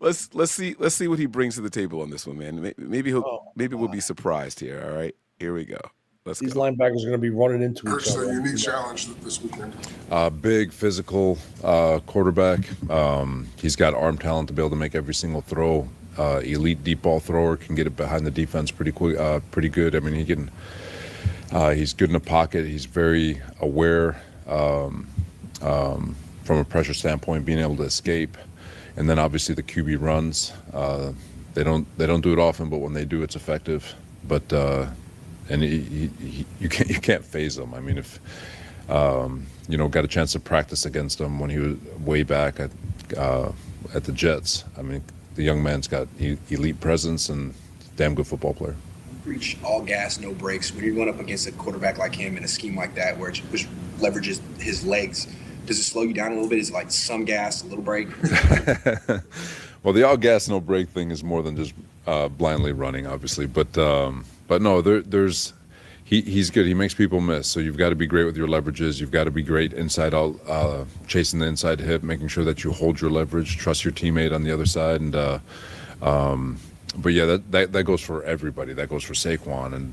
Let's see what he brings to the table on this one, man. Maybe we'll be surprised here. All right, here we go. These linebackers are going to be running into each other. It's a unique challenge this weekend. Big physical quarterback. He's got arm talent to be able to make every single throw. Elite deep ball thrower, can get it behind the defense pretty quick, pretty good. I mean, he's good in the pocket. He's very aware from a pressure standpoint, being able to escape. And then obviously the QB runs. They don't do it often, but when they do, it's effective. But and you can't phase him. I mean, if got a chance to practice against him when he was way back at the Jets. I mean, the young man's got elite presence and damn good football player. Preach all gas, no brakes. When you're going up against a quarterback like him in a scheme like that, which leverages his legs, does it slow you down a little bit? Is it like some gas, a little brake? Well, the all gas, no brake thing is more than just blindly running, obviously. But no, he's good. He makes people miss. So you've got to be great with your leverages. You've got to be great inside out, chasing the inside hip, making sure that you hold your leverage, trust your teammate on the other side. And but yeah, that goes for everybody. That goes for Saquon and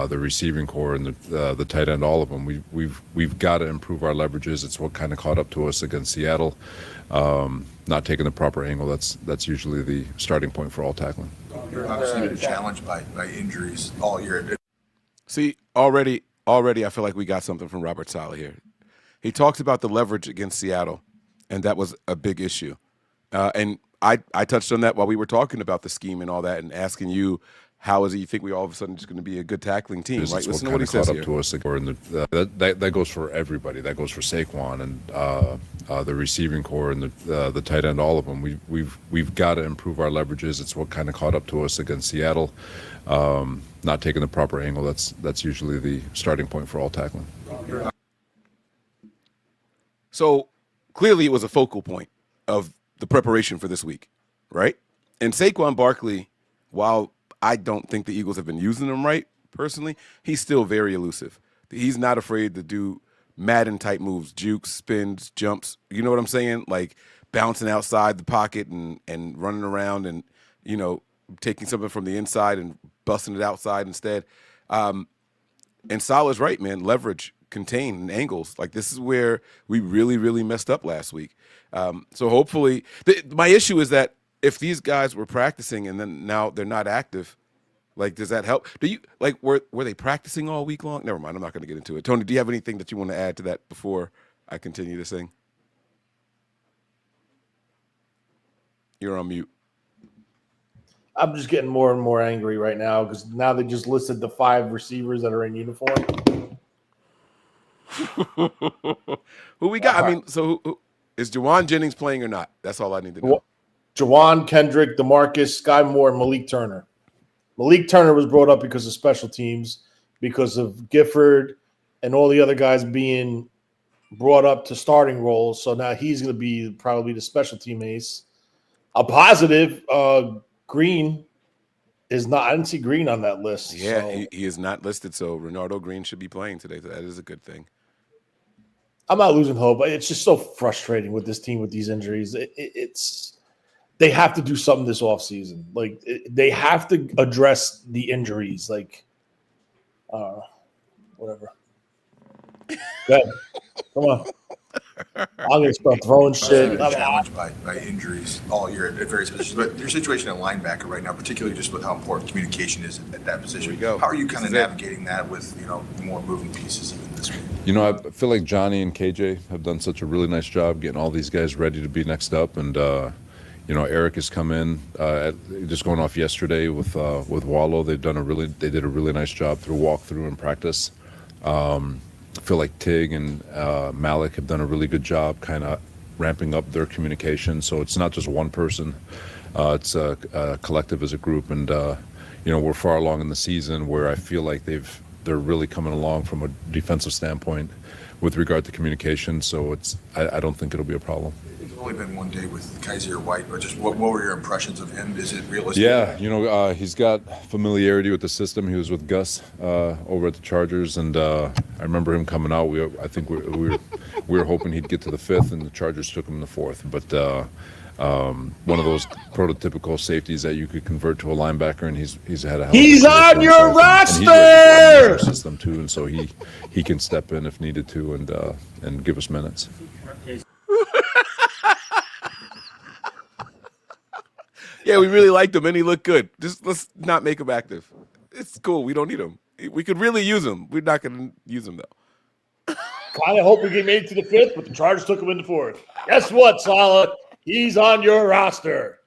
the receiving core and the tight end, all of them. We've got to improve our leverages. It's what kind of caught up to us against Seattle. Not taking the proper angle. That's usually the starting point for all tackling. You're obviously been challenged by injuries all year. See, already, I feel like we got something from Robert Saleh here. He talks about the leverage against Seattle, and that was a big issue. And I touched on that while we were talking about the scheme and all that, and asking you, how is it you think we all of a sudden just going to be a good tackling team? Right? Listen to what he says here. To us, that goes for everybody. That goes for Saquon and the receiving core and the tight end, all of them. We've got to improve our leverages. It's what kind of caught up to us against Seattle. Not taking the proper angle. That's usually the starting point for all tackling. So clearly, it was a focal point of the preparation for this week, right? And Saquon Barkley, while I don't think the Eagles have been using him right, personally. He's still very elusive. He's not afraid to do Madden-type moves, jukes, spins, jumps. You know what I'm saying? Like bouncing outside the pocket and running around and, taking something from the inside and busting it outside instead. And Saleh's right, man. Leverage, contain, and angles. Like, this is where we really, really messed up last week. So hopefully my issue is that if these guys were practicing and then now they're not active, like, does that help? Do you were they practicing all week long? Never mind. I'm not going to get into it. Tony, do you have anything that you want to add to that before I continue to sing? You're on mute. I'm just getting more and more angry right now because now they just listed the 5 receivers that are in uniform. Who we got? I mean, so who, is Jawan Jennings playing or not? That's all I need to know. Jawan, Kendrick, DeMarcus, Sky Moore, and Malik Turner. Malik Turner was brought up because of special teams, because of Gifford and all the other guys being brought up to starting roles. So now he's going to be probably the special team ace. A positive, Green is not. I didn't see Green on that list. Yeah, so. he is not listed. So Renardo Green should be playing today. So that is a good thing. I'm not losing hope. It's just so frustrating with this team with these injuries. It's they have to do something this offseason. Like, they have to address the injuries. Like, whatever. Go ahead. Come on. I'm going to start throwing shit. Challenged by injuries all year at various positions. But your situation at linebacker right now, particularly just with how important communication is at that position. Here we go. How are you kind of navigating that with, more moving pieces even this week? I feel like Johnny and KJ have done such a really nice job getting all these guys ready to be next up. And, Eric has come in, just going off yesterday with Wallow. They did a really nice job through walkthrough and practice. I feel like Tig and Malik have done a really good job kind of ramping up their communication. So it's not just one person. It's a collective as a group. And, we're far along in the season where I feel like they're really coming along from a defensive standpoint with regard to communication. So I don't think it'll be a problem. It's only been one day with Kaiser White, but just what were your impressions of him? Is it realistic? Yeah, he's got familiarity with the system. He was with Gus over at the Chargers, and I remember him coming out. I think we were hoping he'd get to the 5th, and the Chargers took him in the 4th. But one of those prototypical safeties that you could convert to a linebacker, and he's had a hell of a He's on your roster system too, and so he can step in if needed to and give us minutes. Yeah, we really liked him, and he looked good. Just let's not make him active. It's cool. We don't need him. We could really use him. We're not going to use him, though. Kind of hope we get made to the 5th, but the Chargers took him in the 4th. Guess what, Saleh? He's on your roster.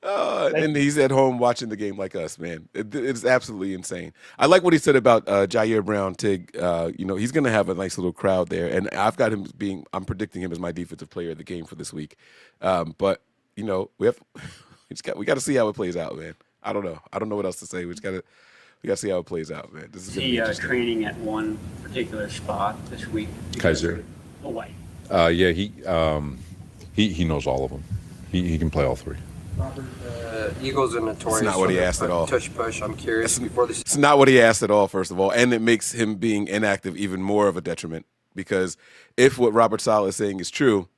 And he's at home watching the game like us, man. It's absolutely insane. I like what he said about Jair Brown, Tig. He's going to have a nice little crowd there, and I've got him I'm predicting him as my defensive player of the game for this week. But we got to see how it plays out, man. I don't know what else to say. We got to see how it plays out, man. This is he training at one particular spot this week. Kaiser. White. He knows all of them. He can play all 3. Eagles are notorious. That's not what he asked at all. Push. I'm curious. It's not what he asked at all, first of all, and it makes him being inactive even more of a detriment, because if what Robert Saleh is saying is true,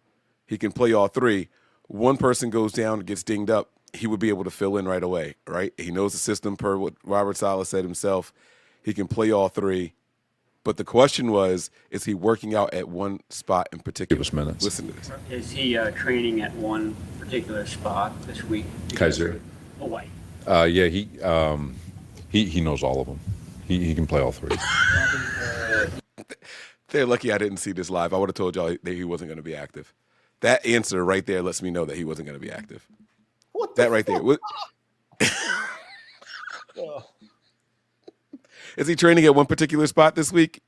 he can play all 3. One person goes down and gets dinged up, he would be able to fill in right away, right? He knows the system per what Robert Saleh said himself. He can play all 3. But the question was, is he working out at one spot in particular? Give us minutes. Listen to this. Is he training at one particular spot this week? Kaiser. White. He knows all of them. He can play all 3. They're lucky I didn't see this live. I would have told y'all that he wasn't going to be active. That answer right there lets me know that he wasn't going to be active. What that right there. Is he training at one particular spot this week?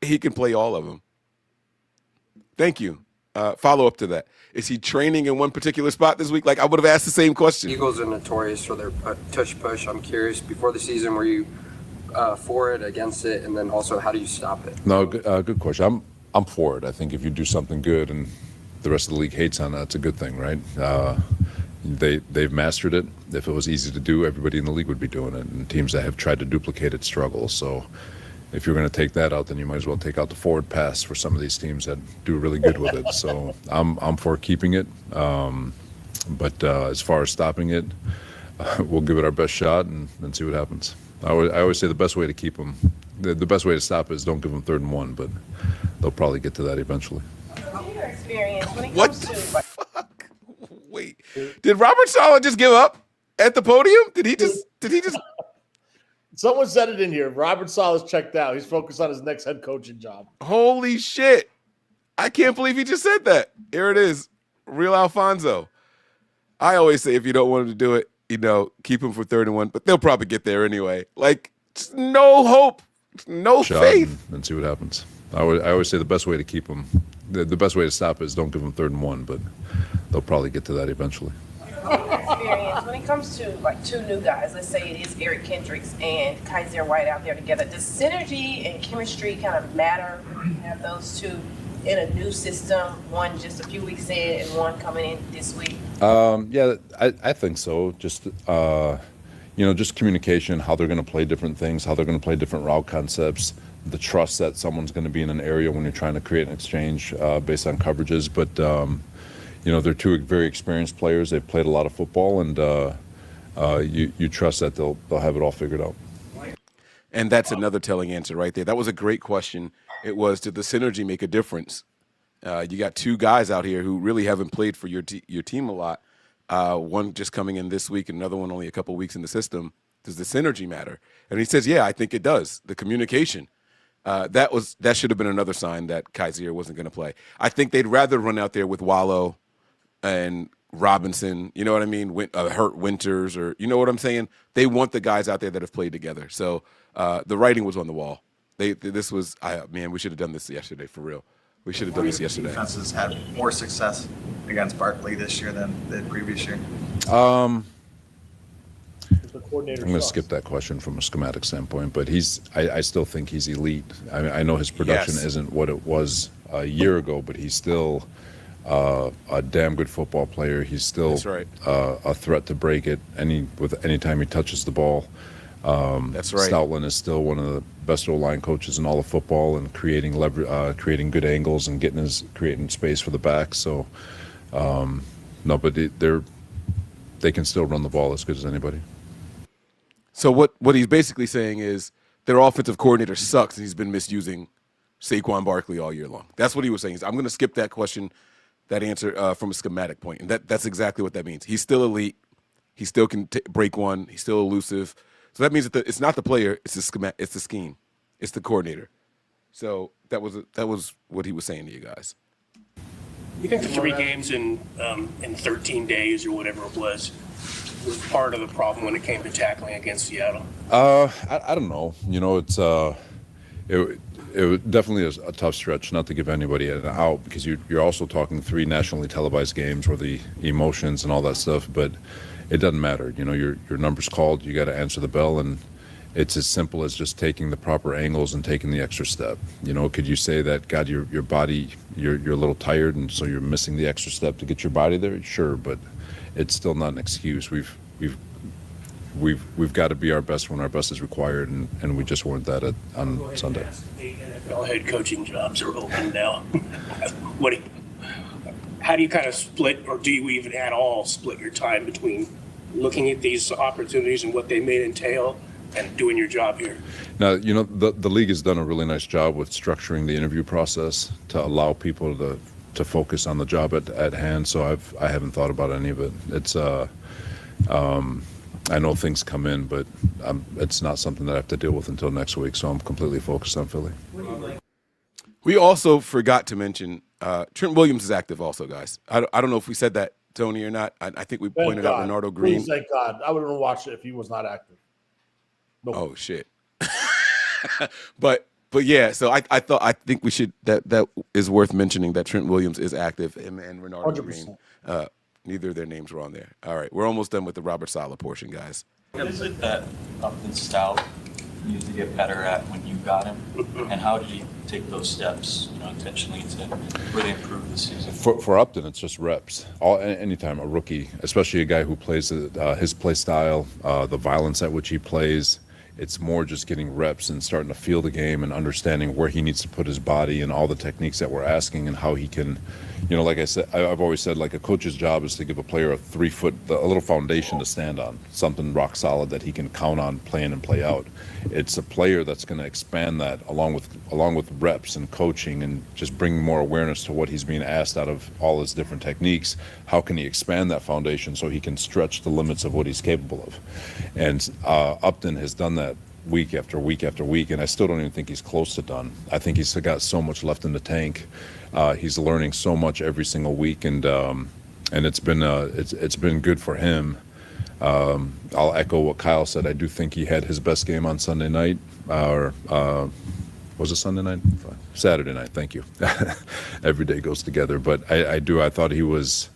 He can play all of them. Thank you. Follow up to that. Is he training in one particular spot this week? Like, I would have asked the same question. Eagles are notorious for their push. I'm curious, before the season, were you for it, against it, and then also how do you stop it? No, good question. I'm for it. I think if you do something good and the rest of the league hates on that, it's a good thing, right? they've mastered it. If it was easy to do, everybody in the league would be doing it, and teams that have tried to duplicate it struggle. So if you're going to take that out, then you might as well take out the forward pass for some of these teams that do really good with it. So I'm for keeping it, but as far as stopping it, we'll give it our best shot and see what happens. I always say the best way to keep them, the best way to stop it is don't give them 3rd and 1, but they'll probably get to that eventually. Your experience when it What comes the to fuck? Wait, did Robert Saleh just give up at the podium? Did he just? Someone said it in here. Robert Saleh's checked out. He's focused on his next head coaching job. Holy shit! I can't believe he just said that. Here it is, real Alfonso. I always say if you don't want him to do it, keep him for 3rd and 1, but they'll probably get there anyway. Like, no hope, no faith. And see what happens. I always say the best way to keep them, the best way to stop it is don't give them 3rd and 1, but they'll probably get to that eventually. your experience when it comes to like 2 new guys, let's say it is Eric Kendricks and Kaiser White out there together, does synergy and chemistry kind of matter when you have those 2 in a new system, one just a few weeks in and one coming in this week? Yeah, I think so. Just just communication, how they're going to play different things, how they're going to play different route concepts, the trust that someone's going to be in an area when you're trying to create an exchange based on coverages. But they're 2 very experienced players. They've played a lot of football, and you trust that they'll have it all figured out. And that's another telling answer right there. That was a great question. It was, did the synergy make a difference? You got 2 guys out here who really haven't played for your team a lot. One just coming in this week, and another one only a couple weeks in the system. Does the synergy matter? And he says, yeah, I think it does. The communication. That should have been another sign that Kaiser wasn't going to play. I think they'd rather run out there with Wallow and Robinson, you know what I mean? Hurt Winters, or you know what I'm saying? They want the guys out there that have played together. So the writing was on the wall. We should have done this yesterday, for real. We should have done this yesterday. Defenses had more success against Barkley this year than the previous year. I'm going to skip that question from a schematic standpoint, but I still think he's elite. I know his production isn't what it was a year ago, but he's still a damn good football player. He's still a threat to break it anytime he touches the ball. That's right. Stoutland is still one of the best O-line coaches in all of football, and creating good angles and creating space for the back. So, but they can still run the ball as good as anybody. So what he's basically saying is their offensive coordinator sucks, and he's been misusing Saquon Barkley all year long. That's what he was saying. I'm going to skip that question, that answer from a schematic point, and that's exactly what that means. He's still elite. He still can break one. He's still elusive. So that means that it's not the player, it's the scheme, it's the coordinator. So that was what he was saying to you guys. You think the 3 games in 13 days or whatever it was part of the problem when it came to tackling against Seattle? I don't know. It definitely is a tough stretch, not to give anybody an out, because you're also talking 3 nationally televised games where the emotions and all that stuff, but it doesn't matter. Your number's called. You got to answer the bell, and it's as simple as just taking the proper angles and taking the extra step. Could you say that, God, your body, you're a little tired, and so you're missing the extra step to get your body there? Sure, but it's still not an excuse. We've got to be our best when our best is required, and we just weren't that on Sunday. NFL head coaching jobs are open now. How do you kind of split, or do you even at all split your time between looking at these opportunities and what they may entail and doing your job here? Now, the league has done a really nice job with structuring the interview process to allow people to focus on the job at hand. So I haven't thought about any of it. It's I know things come in, but it's not something that I have to deal with until next week. So I'm completely focused on Philly. We also forgot to mention Trent Williams is active also, guys. I don't know if we said that, Tony, or not. I think we pointed out Renardo Green. Please, thank God. I would have watched it if he was not active. Nope. Oh, shit. But yeah, so I think we should, that is worth mentioning, that Trent Williams is active, and Renardo 100%. Green. Neither of their names were on there. All right, we're almost done with the Robert Saleh portion, guys. Is it that nothing's stout needed to get better at when you got him? And how did he take those steps, intentionally to really improve this season? For Upton, it's just reps. Anytime a rookie, especially a guy who plays his play style, the violence at which he plays, it's more just getting reps and starting to feel the game and understanding where he needs to put his body and all the techniques that we're asking and how he can, like I said, I've always said, like a coach's job is to give a player a 3 foot, a little foundation to stand on, something rock solid that he can count on play in and play out. It's a player that's going to expand that along with reps and coaching and just bring more awareness to what he's being asked out of all his different techniques. How can he expand that foundation so he can stretch the limits of what he's capable of? And Upton has done that week after week after week, and I still don't even think he's close to done. I think he's got so much left in the tank. He's learning so much every single week, and it's been good for him. I'll echo what Kyle said. I do think he had his best game on Sunday night, was it Sunday night? Saturday night. Thank you. Every day goes together, but I thought he was.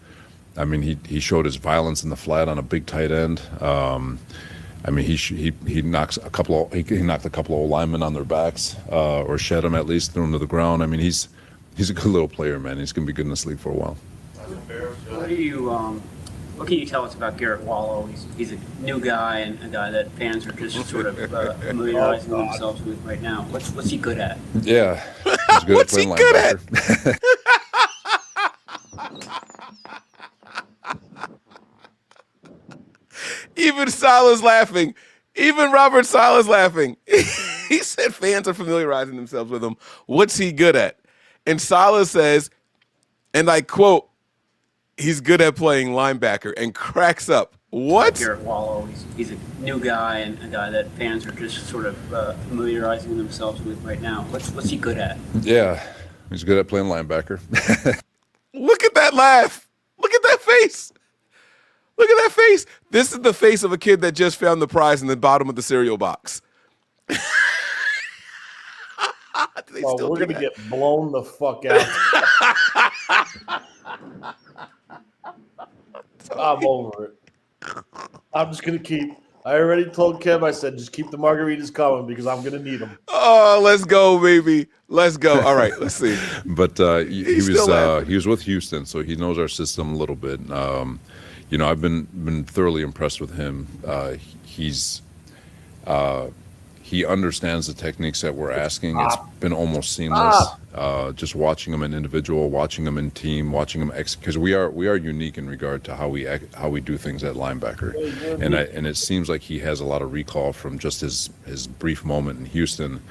I mean, he showed his violence in the flat on a big tight end. He knocked a couple of old linemen on their backs, or shed them at least, threw them to the ground. I mean, he's a good little player, man. He's gonna be good in this league for a while. What can you tell us about Garrett Wallow? He's a new guy and a guy that fans are just sort of familiarizing themselves with right now. What's he good at? Yeah, he's good at playing linebacker. Even Saleh's laughing. Even Robert Saleh's laughing. He said fans are familiarizing themselves with him. What's he good at? And Saleh says, and I quote, he's good at playing linebacker, and cracks up. What? Garrett Wallow, he's a new guy and a guy that fans are just sort of familiarizing themselves with right now. What's he good at? Yeah, he's good at playing linebacker. Look at that laugh. Look at that face. Look at that face. This is the face of a kid that just found the prize in the bottom of the cereal box. Well, we're going to get blown the fuck out. I'm over it. I'm just going to I already told Kev, I said, just keep the margaritas coming because I'm going to need them. Oh, let's go, baby. Let's go. All right, let's see. But he was with Houston, so he knows our system a little bit. I've been thoroughly impressed with him. He understands the techniques that we're asking. It's been almost seamless. Just watching him in individual, watching him in team, watching him because we are unique in regard to how we do things at linebacker, and it seems like he has a lot of recall from just his brief moment in Houston.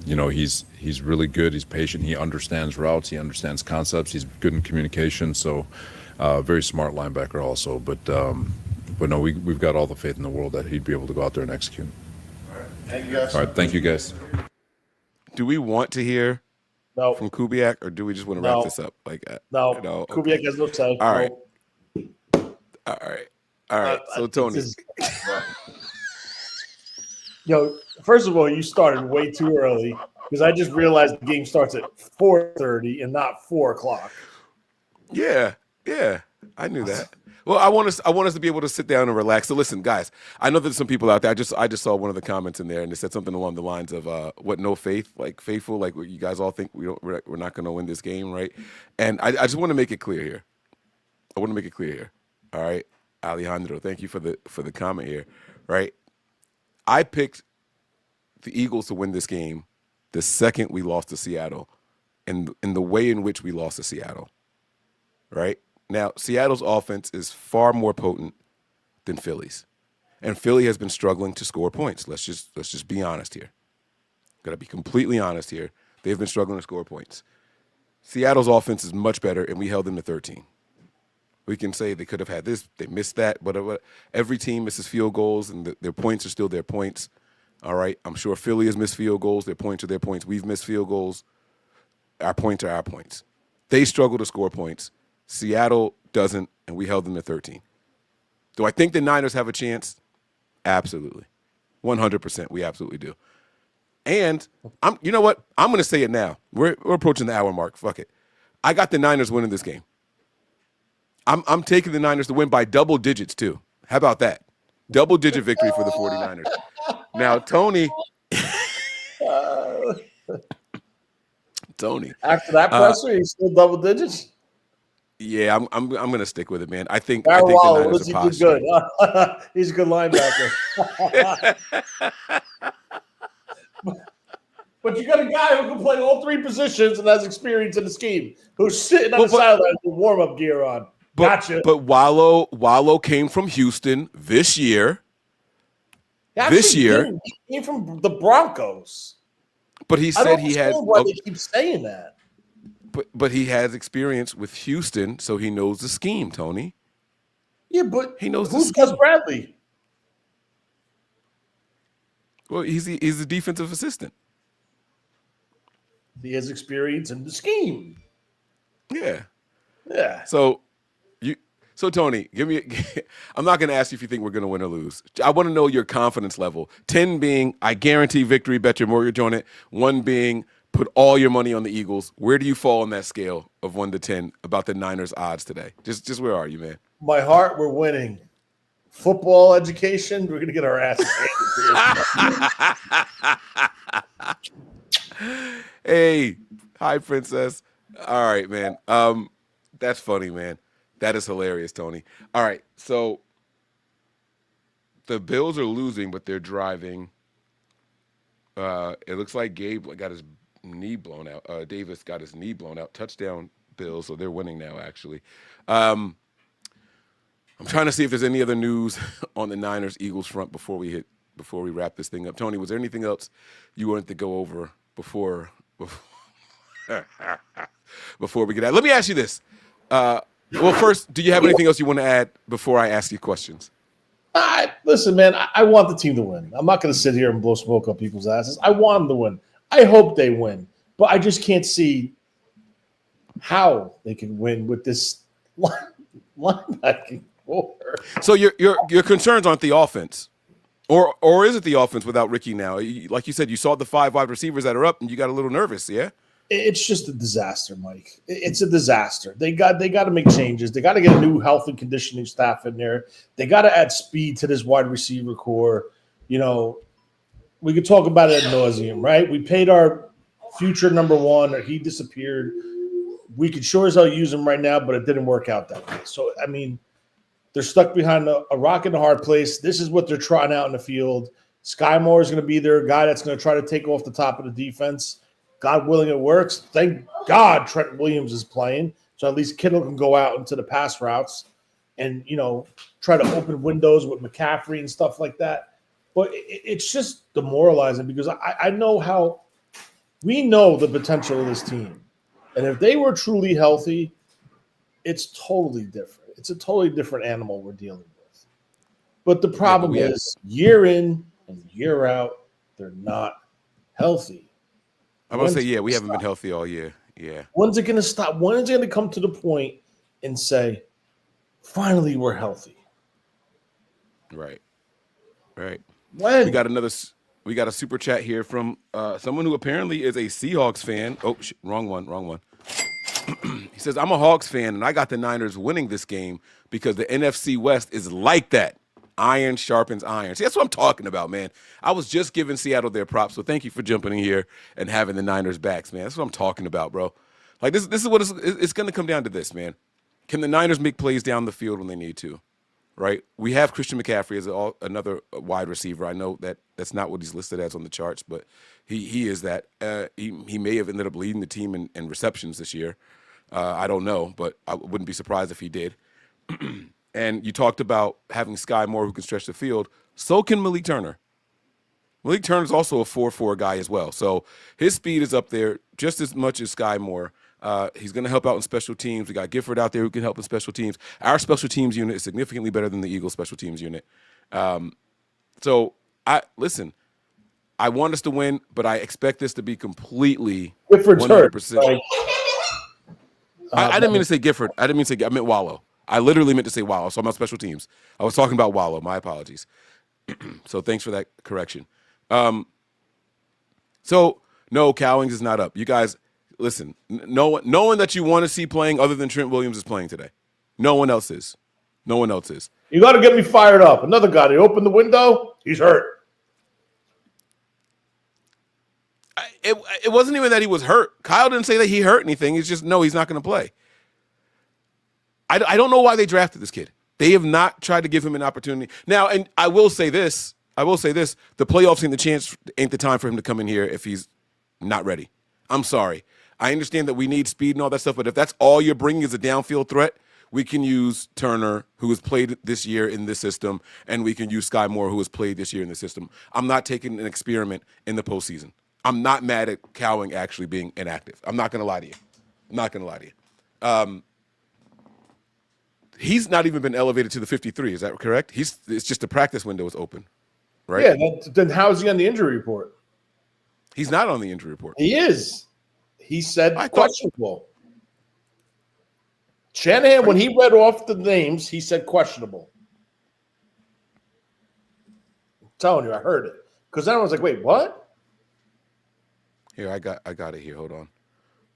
He's really good. He's patient. He understands routes. He understands concepts. He's good in communication. So. Very smart linebacker also, but no, we've got all the faith in the world that he'd be able to go out there and execute. All right, thank you guys. All right, thank you guys. Do we want to hear from Kubiak, or do we just want to wrap this up? No, Kubiak has no say. All right. All right. So Tony, first of all, you started way too early because I just realized the game starts at 4:30 and not 4 o'clock. Yeah, I knew that. Well, I want us to be able to sit down and relax. So listen, guys, I know there's some people out there. I just saw one of the comments in there, and it said something along the lines of what no faith, like faithful, like you guys all think we're not going to win this game, right? And I just want to make it clear here. All right, Alejandro, thank you for the comment here, right? I picked the Eagles to win this game the second we lost to Seattle, and in the way in which we lost to Seattle, right? Now, Seattle's offense is far more potent than Philly's. And Philly has been struggling to score points. Let's just be honest here. Got to be completely honest here. They've been struggling to score points. Seattle's offense is much better, and we held them to 13. We can say they could have had this, they missed that, but every team misses field goals, and their points are still their points. All right? I'm sure Philly has missed field goals. Their points are their points. We've missed field goals. Our points are our points. They struggle to score points. Seattle doesn't, and we held them to 13. Do I think the Niners have a chance? Absolutely. 100%. We absolutely do. And you know what? I'm going to say it now. We're approaching the hour mark. Fuck it. I got the Niners winning this game. I'm taking the Niners to win by double digits, too. How about that? Double-digit victory for the 49ers. Now, Tony. Tony. After that presser, he's still double digits. Yeah, I'm gonna stick with it, man. I think Darren the Waller, Niners does he are do posturing. good? He's a good linebacker. But you got a guy who can play all three positions and has experience in the scheme, who's sitting on the sideline with warm-up gear on. Gotcha. But Wallow came from Houston this year. This year, he came from the Broncos. But he said he had. Why they keep saying that? But he has experience with Houston, so he knows the scheme, Tony. Yeah, but he knows who's Gus Bradley? Well, he's the defensive assistant. He has experience in the scheme. Yeah. Yeah. So Tony, give me. I'm not going to ask you if you think we're going to win or lose. I want to know your confidence level. 10 being I guarantee victory, bet your mortgage on it. 1 being put all your money on the Eagles. Where do you fall on that scale of 1 to 10 about the Niners odds today? Just where are you, man? My heart, we're winning. Football education, we're going to get our asses handed. Hey, hi, princess. All right, man. That's funny, man. That is hilarious, Tony. All right, so the Bills are losing, but they're driving. It looks like Gabe got his knee blown out. Davis got his knee blown out. Touchdown, Bills, so they're winning now, actually. I'm trying to see if there's any other news on the Niners-Eagles front before we wrap this thing up. Tony, was there anything else you wanted to go over before we get out? Let me ask you this. Well, first, do you have anything else you want to add before I ask you questions? Listen, man, I want the team to win. I'm not going to sit here and blow smoke up people's asses. I want them to win. I hope they win. But I just can't see how they can win with this linebacking core. So your concerns aren't the offense. Or is it the offense without Ricky now? Like you said, you saw the 5 wide receivers that are up, and you got a little nervous, yeah? It's just a disaster, Mike. It's a disaster. They got to make changes. They got to get a new health and conditioning staff in there. They got to add speed to this wide receiver core. You know, we could talk about it ad nauseum, right? We paid our future number 1, or he disappeared. We could sure as hell use him right now, but it didn't work out that way. So, I mean, they're stuck behind a rock in a hard place. This is what they're trying out in the field. Sky Moore is going to be their guy that's going to try to take off the top of the defense. God willing, it works. Thank God Trent Williams is playing, so at least Kittle can go out into the pass routes and, you know, try to open windows with McCaffrey and stuff like that. But it's just demoralizing because I know how – we know the potential of this team. And if they were truly healthy, it's totally different. It's a totally different animal we're dealing with. But the problem is year in and year out, they're not healthy. I'm going to say, we haven't been healthy all year. Yeah. When's it going to stop? When is it going to come to the point and say, finally, we're healthy? Right. When? We got a super chat here from someone who apparently is a Seahawks fan. Oh, wrong one. He says, I'm a Hawks fan, and I got the Niners winning this game because the NFC West is like that. Iron sharpens iron. See, that's what I'm talking about, man. I was just giving Seattle their props, so thank you for jumping in here and having the Niners backs, man. That's what I'm talking about, bro. Like, this is what it's going to come down to this, man. Can the Niners make plays down the field when they need to, right? We have Christian McCaffrey as another wide receiver. I know that's not what he's listed as on the charts, but he is that. He may have ended up leading the team in receptions this year. I don't know, but I wouldn't be surprised if he did. And you talked about having Sky Moore who can stretch the field. So can Malik Turner. Malik Turner is also a 4-4 guy as well. So his speed is up there just as much as Sky Moore. He's going to help out in special teams. We got Gifford out there who can help in special teams. Our special teams unit is significantly better than the Eagles special teams unit. So I want us to win, but I expect this to be completely Gifford's 100%. hurt. I didn't mean to say Gifford. I meant Wallow. I literally meant to say Wallow, so I'm on special teams. I was talking about Wallow. My apologies. So thanks for that correction. So, no, Cowings is not up. You guys, listen, no one that you want to see playing other than Trent Williams is playing today. No one else is. You got to get me fired up. Another guy, they opened the window, he's hurt. it wasn't even that he was hurt. Kyle didn't say that he hurt anything. It's just, no, he's not going to play. I don't know why they drafted this kid. They have not tried to give him an opportunity. Now, and I will say this. The playoffs ain't the time for him to come in here if he's not ready. I'm sorry. I understand that we need speed and all that stuff, but if that's all you're bringing is a downfield threat, we can use Turner, who has played this year in this system, and we can use Sky Moore, who has played this year in the system. I'm not taking an experiment in the postseason. I'm not mad at Cowing actually being inactive. I'm not going to lie to you. He's not even been elevated to the 53. Is that correct? It's just the practice window is open, right? Yeah. Then how is he on the injury report? He's not on the injury report. He is. He said questionable. Shanahan, when he read off the names, he said questionable. I'm telling you, I heard it. Because then I was like, wait, what? Here, I got it here. Hold on.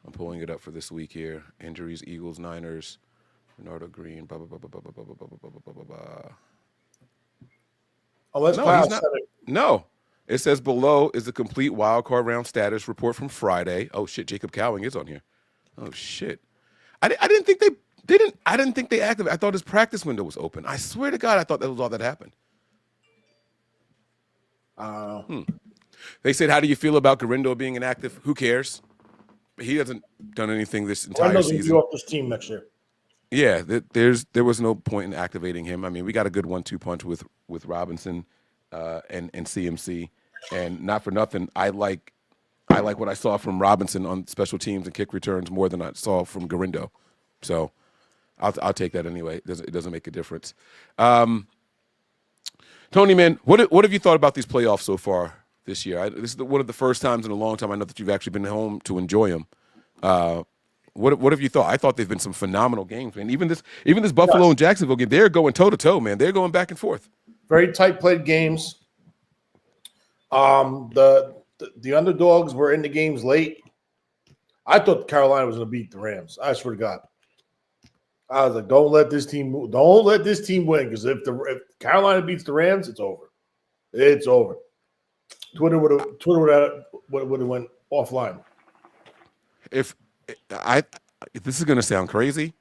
I'm pulling it up for this week here. Injuries, Eagles, Niners, Bernardo Green, blah, blah, blah, blah, blah, blah, blah, blah, blah, blah, blah. Oh, let's no, he's not. No. It says below is the complete wild card round status report from Friday. Oh, shit, Jacob Cowing is on here. Oh, shit. I didn't think they activated. I thought his practice window was open. I swear to God, I thought that was all that happened. They said, how do you feel about Garindo being inactive? Who cares? He hasn't done anything this entire season. He'll be off this team next year. Yeah, there was no point in activating him. I mean, we got a good 1-2 punch with Robinson and CMC, and not for nothing, I like what I saw from Robinson on special teams and kick returns more than I saw from Garindo. So I'll take that anyway. It doesn't make a difference. Tony, man, what have you thought about these playoffs so far this year? This is one of the first times in a long time I know that you've actually been home to enjoy them. What have you thought? I thought they've been some phenomenal games, man. Even this Buffalo and Jacksonville game, they're going toe to toe, man. They're going back and forth. Very tight played games. The underdogs were in the games late. I thought Carolina was going to beat the Rams. I swear to God. I was like, don't let this team win, because if Carolina beats the Rams, it's over. It's over. Twitter would have went offline. If this is going to sound crazy,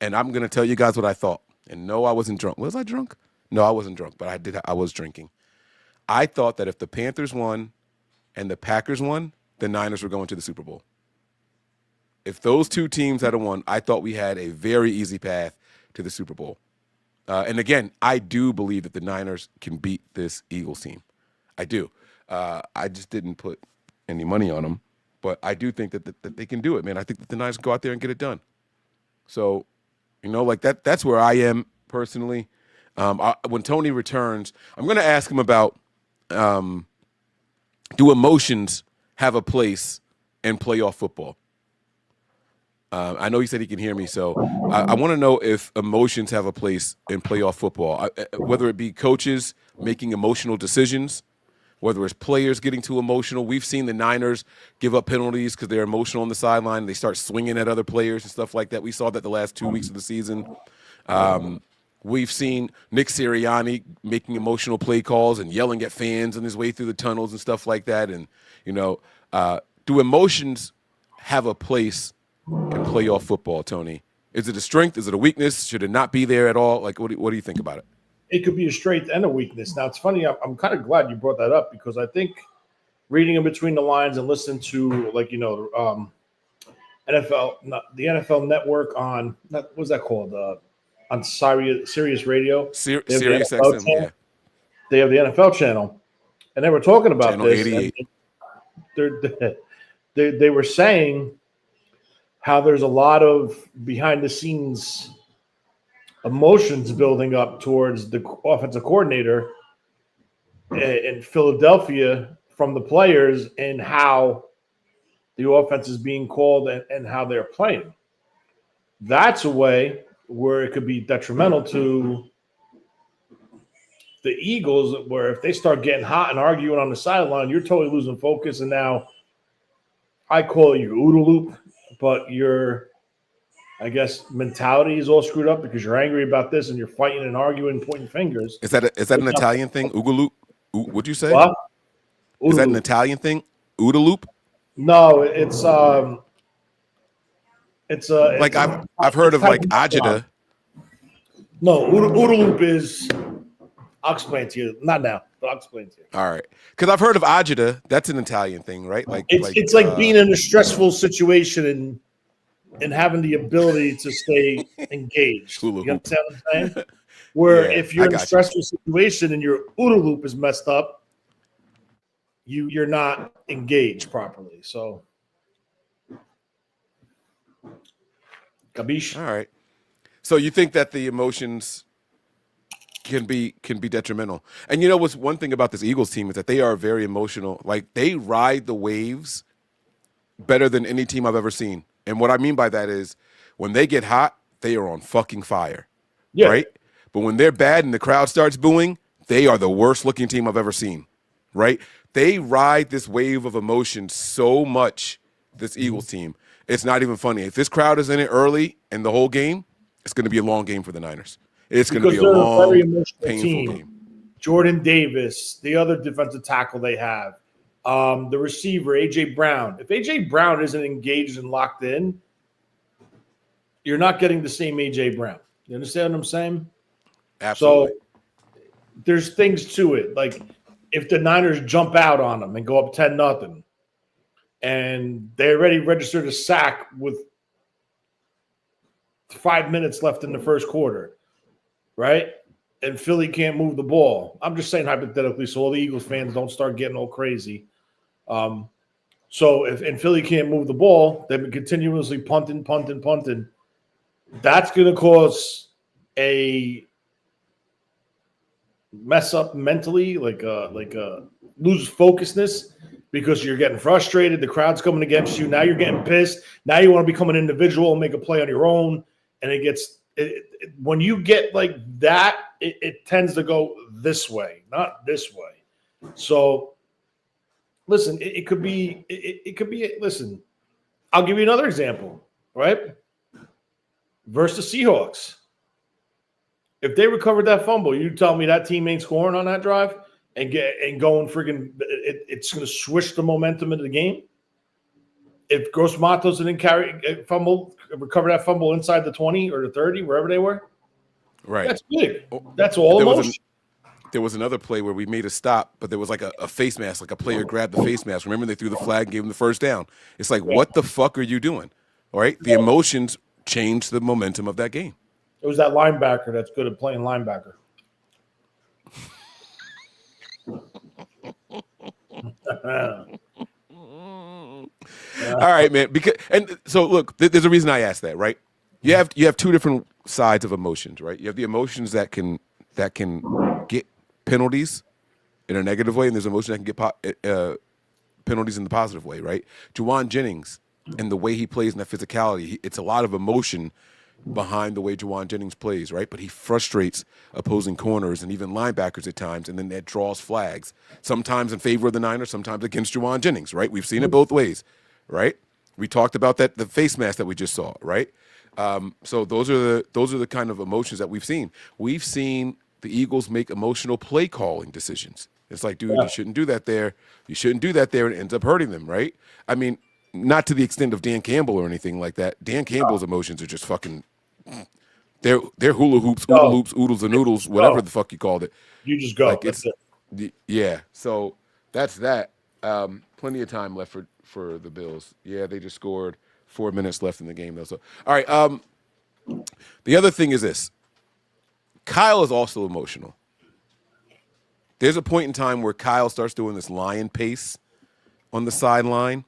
and I'm going to tell you guys what I thought. And no, I wasn't drunk. Was I drunk? No, I wasn't drunk, but I was drinking. I thought that if the Panthers won and the Packers won, the Niners were going to the Super Bowl. If those two teams had won, I thought we had a very easy path to the Super Bowl. And again, I do believe that the Niners can beat this Eagles team. I do. I just didn't put any money on them, but I do think that they can do it, man. I think that the Niners can go out there and get it done. So, like that's where I am personally. When Tony returns, I'm going to ask him about do emotions have a place in playoff football? I know he said he can hear me, so I want to know if emotions have a place in playoff football, whether it be coaches making emotional decisions, whether it's players getting too emotional. We've seen the Niners give up penalties because they're emotional on the sideline. They start swinging at other players and stuff like that. We saw that the last 2 weeks of the season. We've seen Nick Sirianni making emotional play calls and yelling at fans on his way through the tunnels and stuff like that. And, do emotions have a place in playoff football, Tony? Is it a strength? Is it a weakness? Should it not be there at all? Like, what do you think about it? It could be a strength and a weakness. Now, it's funny. I'm kind of glad you brought that up because I think reading in between the lines and listening to, the NFL Network on what was that called? On Sirius Radio. Sirius XM, yeah. They have the NFL channel, and they were talking about Channel this. 88. They were saying how there's a lot of behind-the-scenes emotions building up towards the offensive coordinator in Philadelphia from the players and how the offense is being called and how they're playing. That's a way where it could be detrimental to the Eagles, where if they start getting hot and arguing on the sideline, you're totally losing focus. And now I call it your OODA loop, but your, I guess, mentality is all screwed up because you're angry about this and you're fighting and arguing and pointing fingers. Is that an Italian thing? OODA loop? What'd you say? What? Is that an Italian thing? OODA loop? No, it's Like I've heard of like agita. No, OODA loop is. I'll explain to you. Not now, but I'll explain to you. All right, because I've heard of agita. That's an Italian thing, right? Like It's like being in a stressful situation and having the ability to stay engaged. You understand what I'm saying? Where Yeah, if you're I in a got you. stressful situation and your OODA loop is messed up, you're not engaged properly. So, capiche? All right. So you think that the emotions can be detrimental? And you know what's one thing about this Eagles team is that they are very emotional. Like they ride the waves better than any team I've ever seen. And what I mean by that is when they get hot, they are on fucking fire. Yeah. Right? But when they're bad and the crowd starts booing, they are the worst looking team I've ever seen. Right? They ride this wave of emotion so much, this Eagles team. It's not even funny. If this crowd is in it early and the whole game, it's going to be a long game for the Niners. It's going to be a Because they're long, a very emotional painful team. game. Jordan Davis, the other defensive tackle they have, the receiver, A.J. Brown. If A.J. Brown isn't engaged and locked in, you're not getting the same A.J. Brown. You understand what I'm saying? Absolutely. So there's things to it. Like if the Niners jump out on them and go up 10-0, and they already registered a sack with 5 minutes left in the first quarter, right? And Philly can't move the ball. I'm just saying hypothetically, so all the Eagles fans don't start getting all crazy. So if Philly can't move the ball, they've been continuously punting. That's going to cause a mess up mentally, like a lose focusness because you're getting frustrated. The crowd's coming against you. Now you're getting pissed. Now you want to become an individual and make a play on your own. And it gets when you get like that, it tends to go this way, not this way. So listen, it could be. Listen, I'll give you another example, right? Versus the Seahawks. If they recovered that fumble, you tell me that team ain't scoring on that drive and going friggin' it's going to switch the momentum into the game. If Gross Matos didn't recover that fumble inside the 20 or the 30, wherever they were, Right. that's big. That's all emotion. There was another play where we made a stop, but there was like a face mask, like a player grabbed the face mask. Remember, they threw the flag, gave him the first down. It's like, what the fuck are you doing? All right, the emotions changed the momentum of that game. It was that linebacker that's good at playing linebacker. All right, man. So look, there's a reason I asked that, right? You have two different sides of emotions, right? You have the emotions that can get penalties in a negative way, and there's emotions that can get penalties in the positive way, right? Juwan Jennings and the way he plays and that physicality, it's a lot of emotion behind the way Juwan Jennings plays, right? But he frustrates opposing corners and even linebackers at times, and then that draws flags, sometimes in favor of the Niners, sometimes against Juwan Jennings, right? We've seen it both ways, right? We talked about that, the face mask that we just saw, right? So those are the kind of emotions that we've seen. We've seen the Eagles make emotional play calling decisions. It's like, dude, you shouldn't do that there. You shouldn't do that there, and it ends up hurting them, right? I mean, not to the extent of Dan Campbell or anything like that. Dan Campbell's emotions are just fucking. They're hula hoops, oodle loops, oodles and noodles, whatever the fuck you called it. You just go. Like yeah. So that's that. Plenty of time left for the Bills. Yeah, they just scored. 4 minutes left in the game though. So all right. The other thing is this. Kyle is also emotional. There's a point in time where Kyle starts doing this lion pace on the sideline.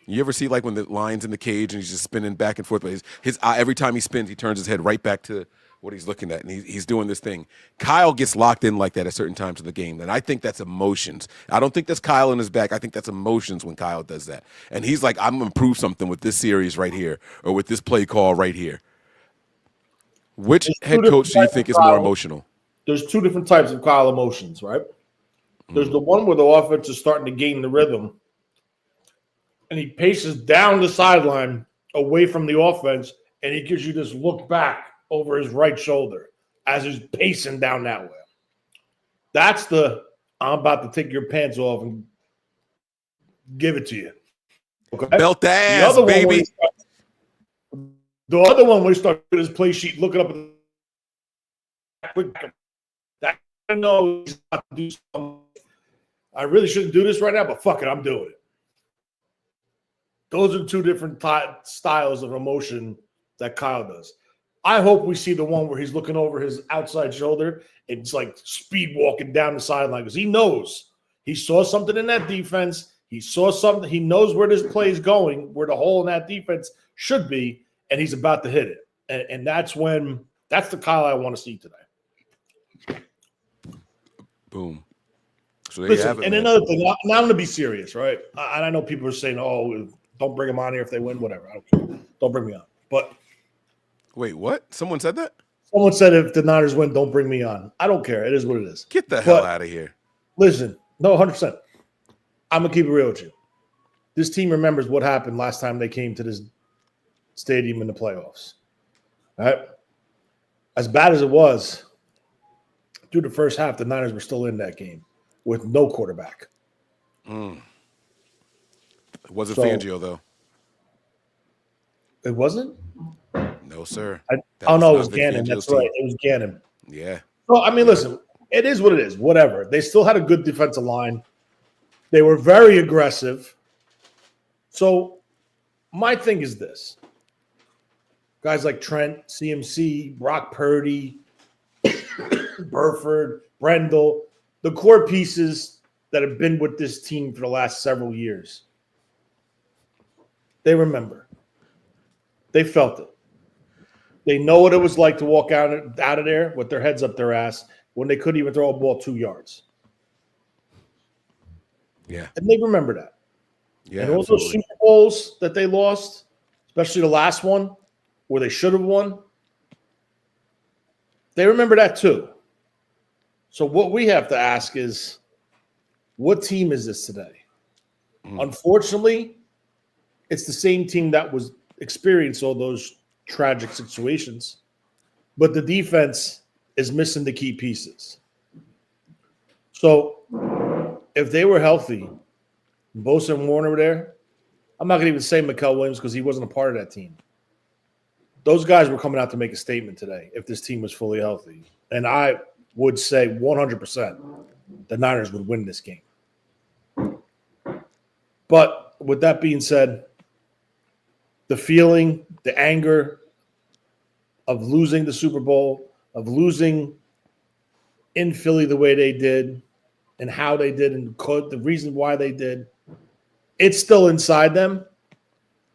You ever see like when the lion's in the cage and he's just spinning back and forth, but his eye, every time he spins, he turns his head right back to what he's looking at, and he's doing this thing. Kyle gets locked in like that at certain times of the game, and I think that's emotions. I don't think that's Kyle in his back. I think that's emotions when Kyle does that. And he's like, I'm going to prove something with this series right here or with this play call right here. Which head coach do you think is more emotional? There's two different types of Kyle emotions, right? There's the one where the offense is starting to gain the rhythm, and he paces down the sideline away from the offense, and he gives you this look back over his right shoulder as he's pacing down that way. That's the I'm about to take your pants off and give it to you. Okay? Belt the ass, other one where baby. he starts- the other one where he started his play sheet, looking up at that I know he's about to do something. I really shouldn't do this right now, but fuck it, I'm doing it. Those are two different styles of emotion that Kyle does. I hope we see the one where he's looking over his outside shoulder and it's like speed walking down the sideline because he knows he saw something in that defense. He saw something. He knows where this play is going, where the hole in that defense should be, and he's about to hit it. And that's the Kyle I want to see today. Boom. So there you have it, and man. another thing, now I'm going to be serious, right? And I know people are saying, oh, don't bring him on here if they win, whatever. I don't care. Don't bring me on. But wait, what? Someone said that? Someone said if the Niners win, don't bring me on. I don't care. It is what it is. Get the hell out of here. Listen, no, 100%. I'm going to keep it real with you. This team remembers what happened last time they came to this stadium in the playoffs. All right? As bad as it was, through the first half, the Niners were still in that game with no quarterback. It wasn't Fangio, though. It wasn't? No, sir. It was Gannon. That's right. It was Gannon. Yeah. Well, I mean, listen, it is what it is. Whatever. They still had a good defensive line. They were very aggressive. So my thing is this. Guys like Trent, CMC, Brock Purdy, Burford, Brendel, the core pieces that have been with this team for the last several years, they remember. They felt it. They know what it was like to walk out of there with their heads up their ass when they couldn't even throw a ball 2 yards. Yeah. And they remember that. Yeah, and all those Super Bowls that they lost, especially the last one where they should have won, they remember that too. So what we have to ask is, what team is this today? Unfortunately, it's the same team that was experienced all those tragic situations, but the defense is missing the key pieces. So if they were healthy, Bosa and Warner were there, I'm not going to even say Mikael Williams because he wasn't a part of that team. Those guys were coming out to make a statement today if this team was fully healthy. And I would say 100% the Niners would win this game. But with that being said, the feeling, the anger of losing the Super Bowl, of losing in Philly the way they did and how they did and the reason why they did, it's still inside them.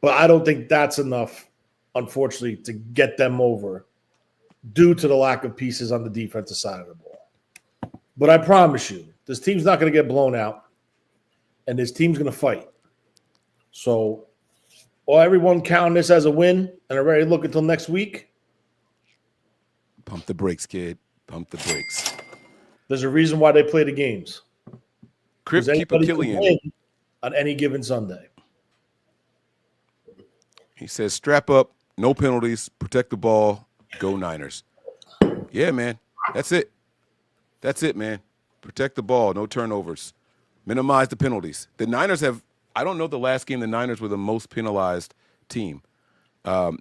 But I don't think that's enough, unfortunately, to get them over due to the lack of pieces on the defensive side of the ball. But I promise you, this team's not going to get blown out, and this team's going to fight. So, everyone counting this as a win and are ready to look until next week. Pump the brakes, kid. Pump the brakes. There's a reason why they play the games. Crip, keep a Killian on any given Sunday. He says, strap up, no penalties, protect the ball, go Niners. Yeah, man. That's it. That's it, man. Protect the ball, no turnovers. Minimize the penalties. The Niners have, I don't know the last game the Niners were the most penalized team.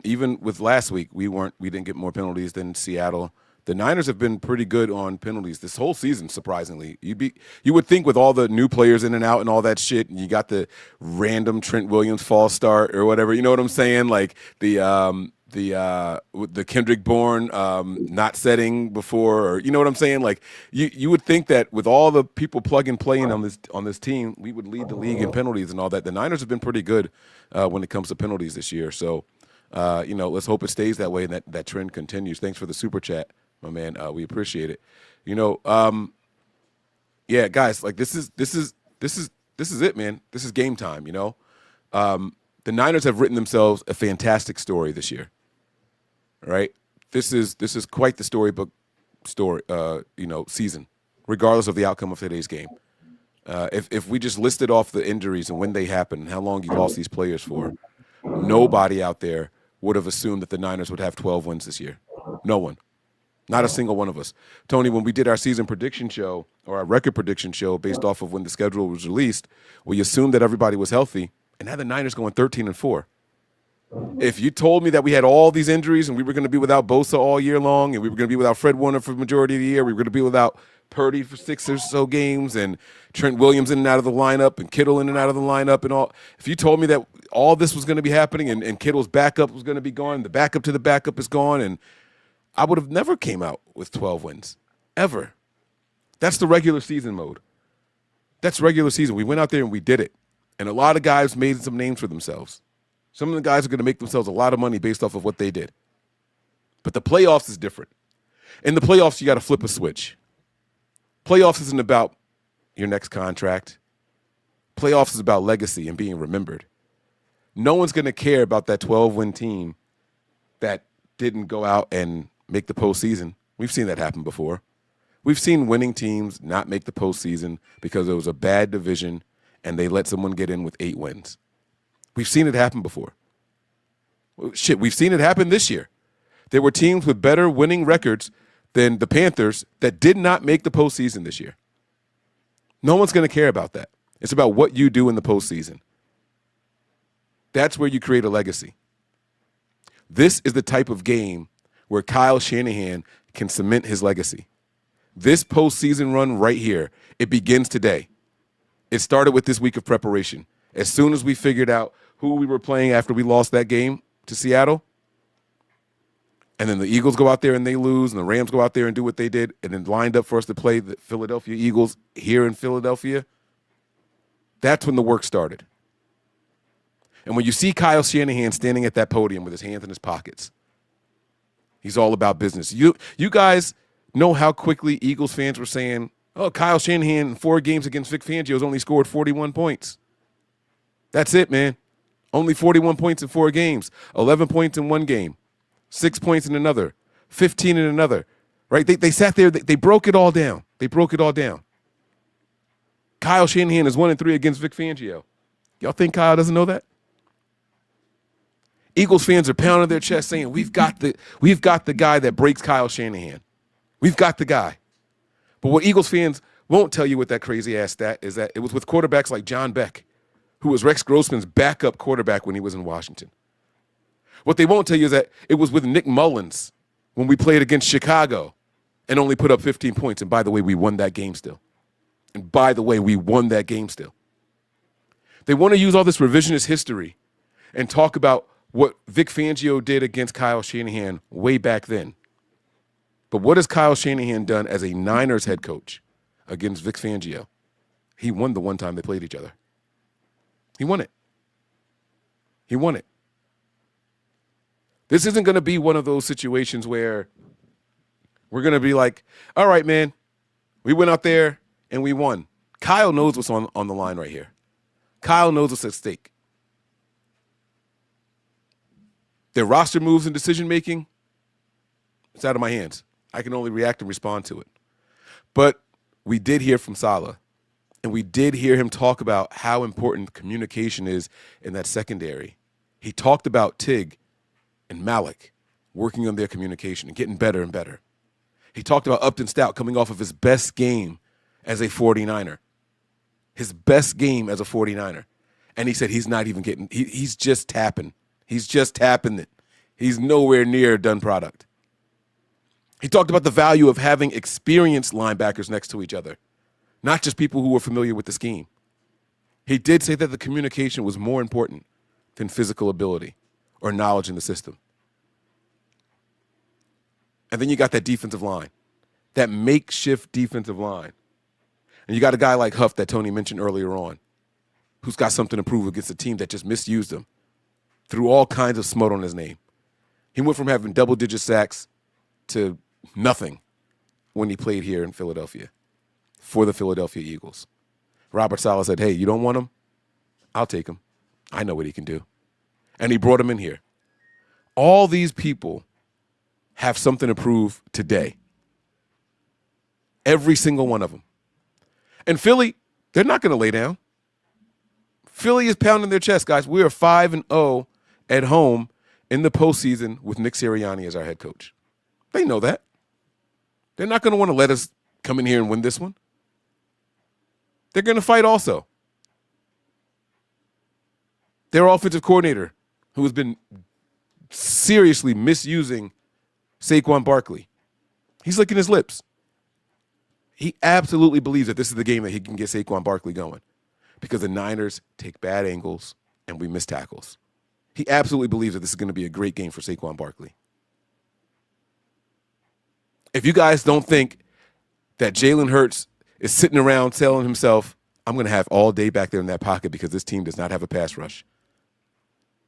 Even with last week, we didn't get more penalties than Seattle. The Niners have been pretty good on penalties this whole season, surprisingly. You would think with all the new players in and out and all that shit, and you got the random Trent Williams false start or whatever, you know what I'm saying? Like the Kendrick Bourne not setting before, or you know what I'm saying? Like you would think that with all the people plug and playing on this team, we would lead the league in penalties and all that. The Niners have been pretty good when it comes to penalties this year. So let's hope it stays that way and that trend continues. Thanks for the super chat, my man. We appreciate it. Yeah, guys, like this is it, man. This is game time. The Niners have written themselves a fantastic story this year. Right? This is quite the storybook season, regardless of the outcome of today's game. If we just listed off the injuries and when they happened and how long you lost these players for, nobody out there would have assumed that the Niners would have 12 wins this year. No one. Not a single one of us. Tony, when we did our season prediction show or our record prediction show based off of when the schedule was released, we assumed that everybody was healthy. And now the Niners going 13-4. If you told me that we had all these injuries and we were going to be without Bosa all year long and we were going to be without Fred Warner for the majority of the year, we were going to be without Purdy for 6 or so games and Trent Williams in and out of the lineup and Kittle in and out of the lineup and all. If you told me that all this was going to be happening and Kittle's backup was going to be gone, the backup to the backup is gone, and I would have never came out with 12 wins, ever. That's the regular season mode. That's regular season. We went out there and we did it. And a lot of guys made some names for themselves. Some of the guys are going to make themselves a lot of money based off of what they did. But the playoffs is different. In the playoffs, you got to flip a switch. Playoffs isn't about your next contract. Playoffs is about legacy and being remembered. No one's going to care about that 12-win team that didn't go out and make the postseason. We've seen that happen before. We've seen winning teams not make the postseason because it was a bad division and they let someone get in with 8 wins. We've seen it happen before. Shit, we've seen it happen this year. There were teams with better winning records than the Panthers that did not make the postseason this year. No one's going to care about that. It's about what you do in the postseason. That's where you create a legacy. This is the type of game where Kyle Shanahan can cement his legacy. This postseason run right here, it begins today. It started with this week of preparation. As soon as we figured out who we were playing after we lost that game to Seattle, and then the Eagles go out there and they lose, and the Rams go out there and do what they did, and then lined up for us to play the Philadelphia Eagles here in Philadelphia, that's when the work started. And when you see Kyle Shanahan standing at that podium with his hands in his pockets, he's all about business. You guys know how quickly Eagles fans were saying, oh, Kyle Shanahan in 4 games against Vic Fangio has only scored 41 points. That's it, man. Only 41 points in 4 games, 11 points in 1 game, 6 points in another, 15 in another, right? They sat there, they broke it all down. They broke it all down. Kyle Shanahan is 1-3 against Vic Fangio. Y'all think Kyle doesn't know that? Eagles fans are pounding their chest saying, we've got the guy that breaks Kyle Shanahan. We've got the guy. But what Eagles fans won't tell you with that crazy-ass stat is that it was with quarterbacks like John Beck, who was Rex Grossman's backup quarterback when he was in Washington. What they won't tell you is that it was with Nick Mullins when we played against Chicago and only put up 15 points. And by the way, we won that game still. They want to use all this revisionist history and talk about what Vic Fangio did against Kyle Shanahan way back then. But what has Kyle Shanahan done as a Niners head coach against Vic Fangio? He won the one time they played each other. He won it. This isn't going to be one of those situations where we're going to be like, all right, man, we went out there and we won. Kyle knows what's on the line right here. Kyle knows what's at stake. Their roster moves and decision-making, it's out of my hands. I can only react and respond to it. But we did hear from Saleh, and we did hear him talk about how important communication is in that secondary. He talked about Tig and Malik working on their communication and getting better and better. He talked about Upton Stout coming off of his best game as a 49er. His best game as a 49er. And he said he's not even getting – he's just tapping. He's just tapping it. He's nowhere near a done product. He talked about the value of having experienced linebackers next to each other, not just people who were familiar with the scheme. He did say that the communication was more important than physical ability or knowledge in the system. And then you got that defensive line, that makeshift defensive line. And you got a guy like Huff that Tony mentioned earlier on, who's got something to prove against a team that just misused him, threw all kinds of smut on his name. He went from having double-digit sacks to nothing when he played here in Philadelphia for the Philadelphia Eagles. Robert Saleh said, hey, you don't want him? I'll take him. I know what he can do. And he brought him in here. All these people have something to prove today. Every single one of them. And Philly, they're not going to lay down. Philly is pounding their chest, guys. We are 5-0 at home in the postseason with Nick Sirianni as our head coach. They know that. They're not going to want to let us come in here and win this one. They're going to fight also. Their offensive coordinator, who has been seriously misusing Saquon Barkley, he's licking his lips. He absolutely believes that this is the game that he can get Saquon Barkley going because the Niners take bad angles and we miss tackles. He absolutely believes that this is going to be a great game for Saquon Barkley. If you guys don't think that Jalen Hurts is sitting around telling himself, I'm going to have all day back there in that pocket because this team does not have a pass rush,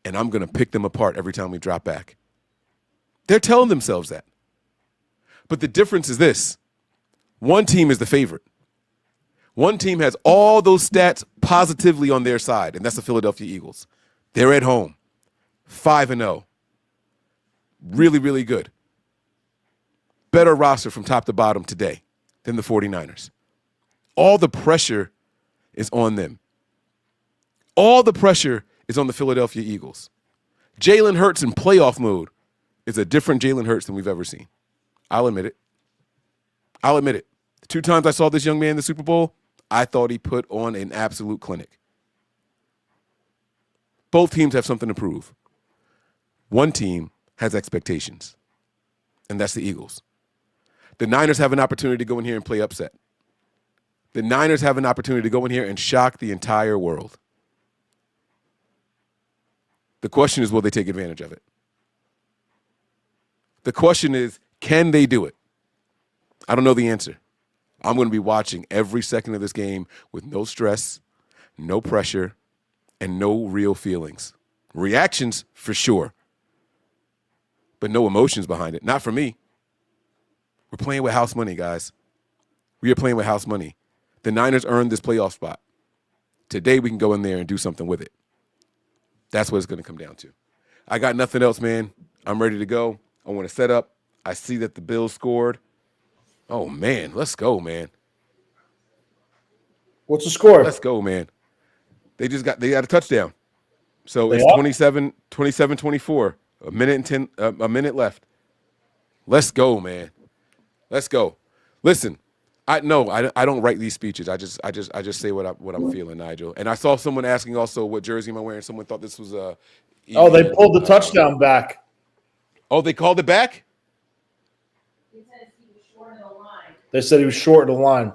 and I'm going to pick them apart every time we drop back. They're telling themselves that. But the difference is this. One team is the favorite. One team has all those stats positively on their side, and that's the Philadelphia Eagles. They're at home, 5-0. Really, really good. Better roster from top to bottom today than the 49ers. All the pressure is on them. All the pressure is on the Philadelphia Eagles. Jalen Hurts in playoff mode is a different Jalen Hurts than we've ever seen. I'll admit it. I'll admit it. The 2 times I saw this young man in the Super Bowl, I thought he put on an absolute clinic. Both teams have something to prove. One team has expectations, and that's the Eagles. The Niners have an opportunity to go in here and play upset. The Niners have an opportunity to go in here and shock the entire world. The question is, will they take advantage of it? The question is, can they do it? I don't know the answer. I'm going to be watching every second of this game with no stress, no pressure, and no real feelings. Reactions, for sure, but no emotions behind it. Not for me. We're playing with house money, guys. We are playing with house money. The Niners earned this playoff spot. Today we can go in there and do something with it. That's what it's going to come down to. I got nothing else, man. I'm ready to go. I want to set up. I see that the Bills scored. Oh, man. Let's go, man. What's the score? Let's go, man. They got a touchdown. So They it's are? 27-24. A minute left. Let's go, man. Let's go. Listen, I don't write these speeches. I just say what I'm feeling, Nigel. And I saw someone asking also what jersey am I wearing. Someone thought this was a. Oh, they pulled the touchdown back. Oh, they called it back? They said he was short of the line.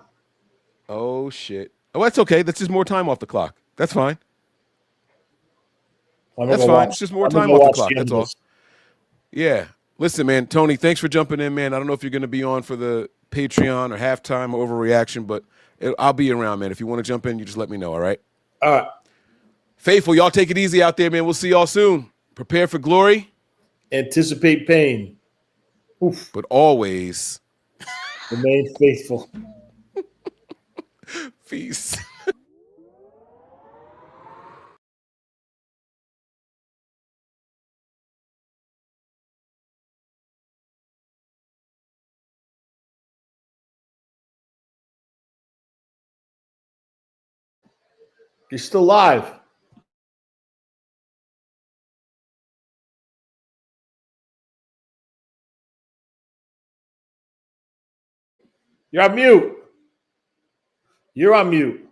Oh, shit. Oh, that's okay. That's just more time off the clock. That's fine. That's fine. It's just more time off the clock. That's all. Yeah. Listen, man, Tony, thanks for jumping in, man. I don't know if you're going to be on for the Patreon or halftime or overreaction, but I'll be around, man. If you want to jump in, you just let me know, all right? All right. Faithful, y'all take it easy out there, man. We'll see y'all soon. Prepare for glory. Anticipate pain. Oof. But always remain faithful. Peace. You're still live. You're on mute. You're on mute.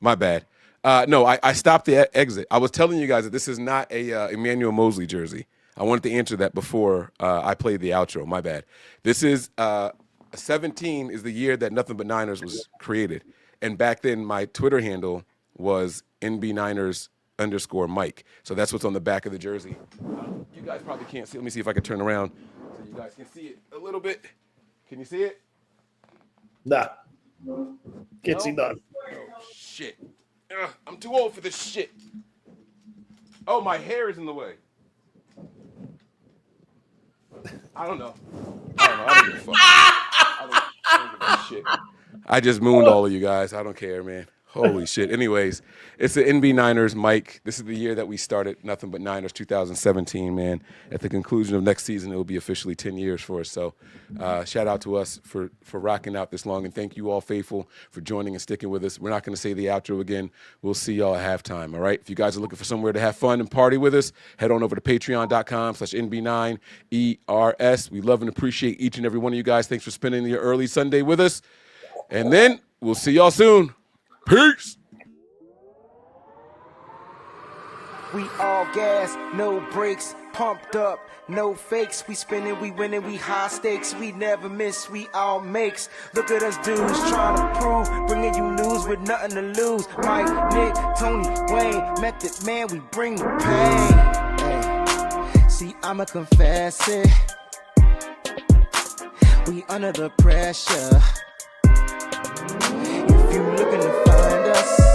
My bad. No, I stopped the exit. I was telling you guys that this is not a Emmanuel Mosley jersey. I wanted to answer that before I played the outro. My bad. This is 17 is the year that Nothing But Niners was created. And back then, my Twitter handle was NBNiners_Mike. So that's what's on the back of the jersey. You guys probably can't see. Let me see if I can turn around so you guys can see it a little bit. Can you see it? Nah. Can't see none. Oh, shit. Ugh, I'm too old for this shit. Oh, my hair is in the way. I don't know. I don't give a fuck. I don't give a shit. I just mooned all of you guys. I don't care, man. Holy shit. Anyways, it's the NB Niners, Mike. This is the year that we started Nothing But Niners, 2017, man. At the conclusion of next season, it will be officially 10 years for us. So shout out to us for rocking out this long. And thank you all, faithful, for joining and sticking with us. We're not going to say the outro again. We'll see y'all at halftime, all right? If you guys are looking for somewhere to have fun and party with us, head on over to patreon.com/NB9ERS. We love and appreciate each and every one of you guys. Thanks for spending your early Sunday with us. And then we'll see y'all soon. Peace. We all gas, no brakes, pumped up, no fakes. We spinning, we winning, we high stakes. We never miss, we all makes. Look at us dudes trying to prove, bringing you news with nothing to lose. Mike, Nick, Tony, Wayne, Method Man, we bring the pain. Hey. See, I'ma confess it. We under the pressure. If you looking to find us,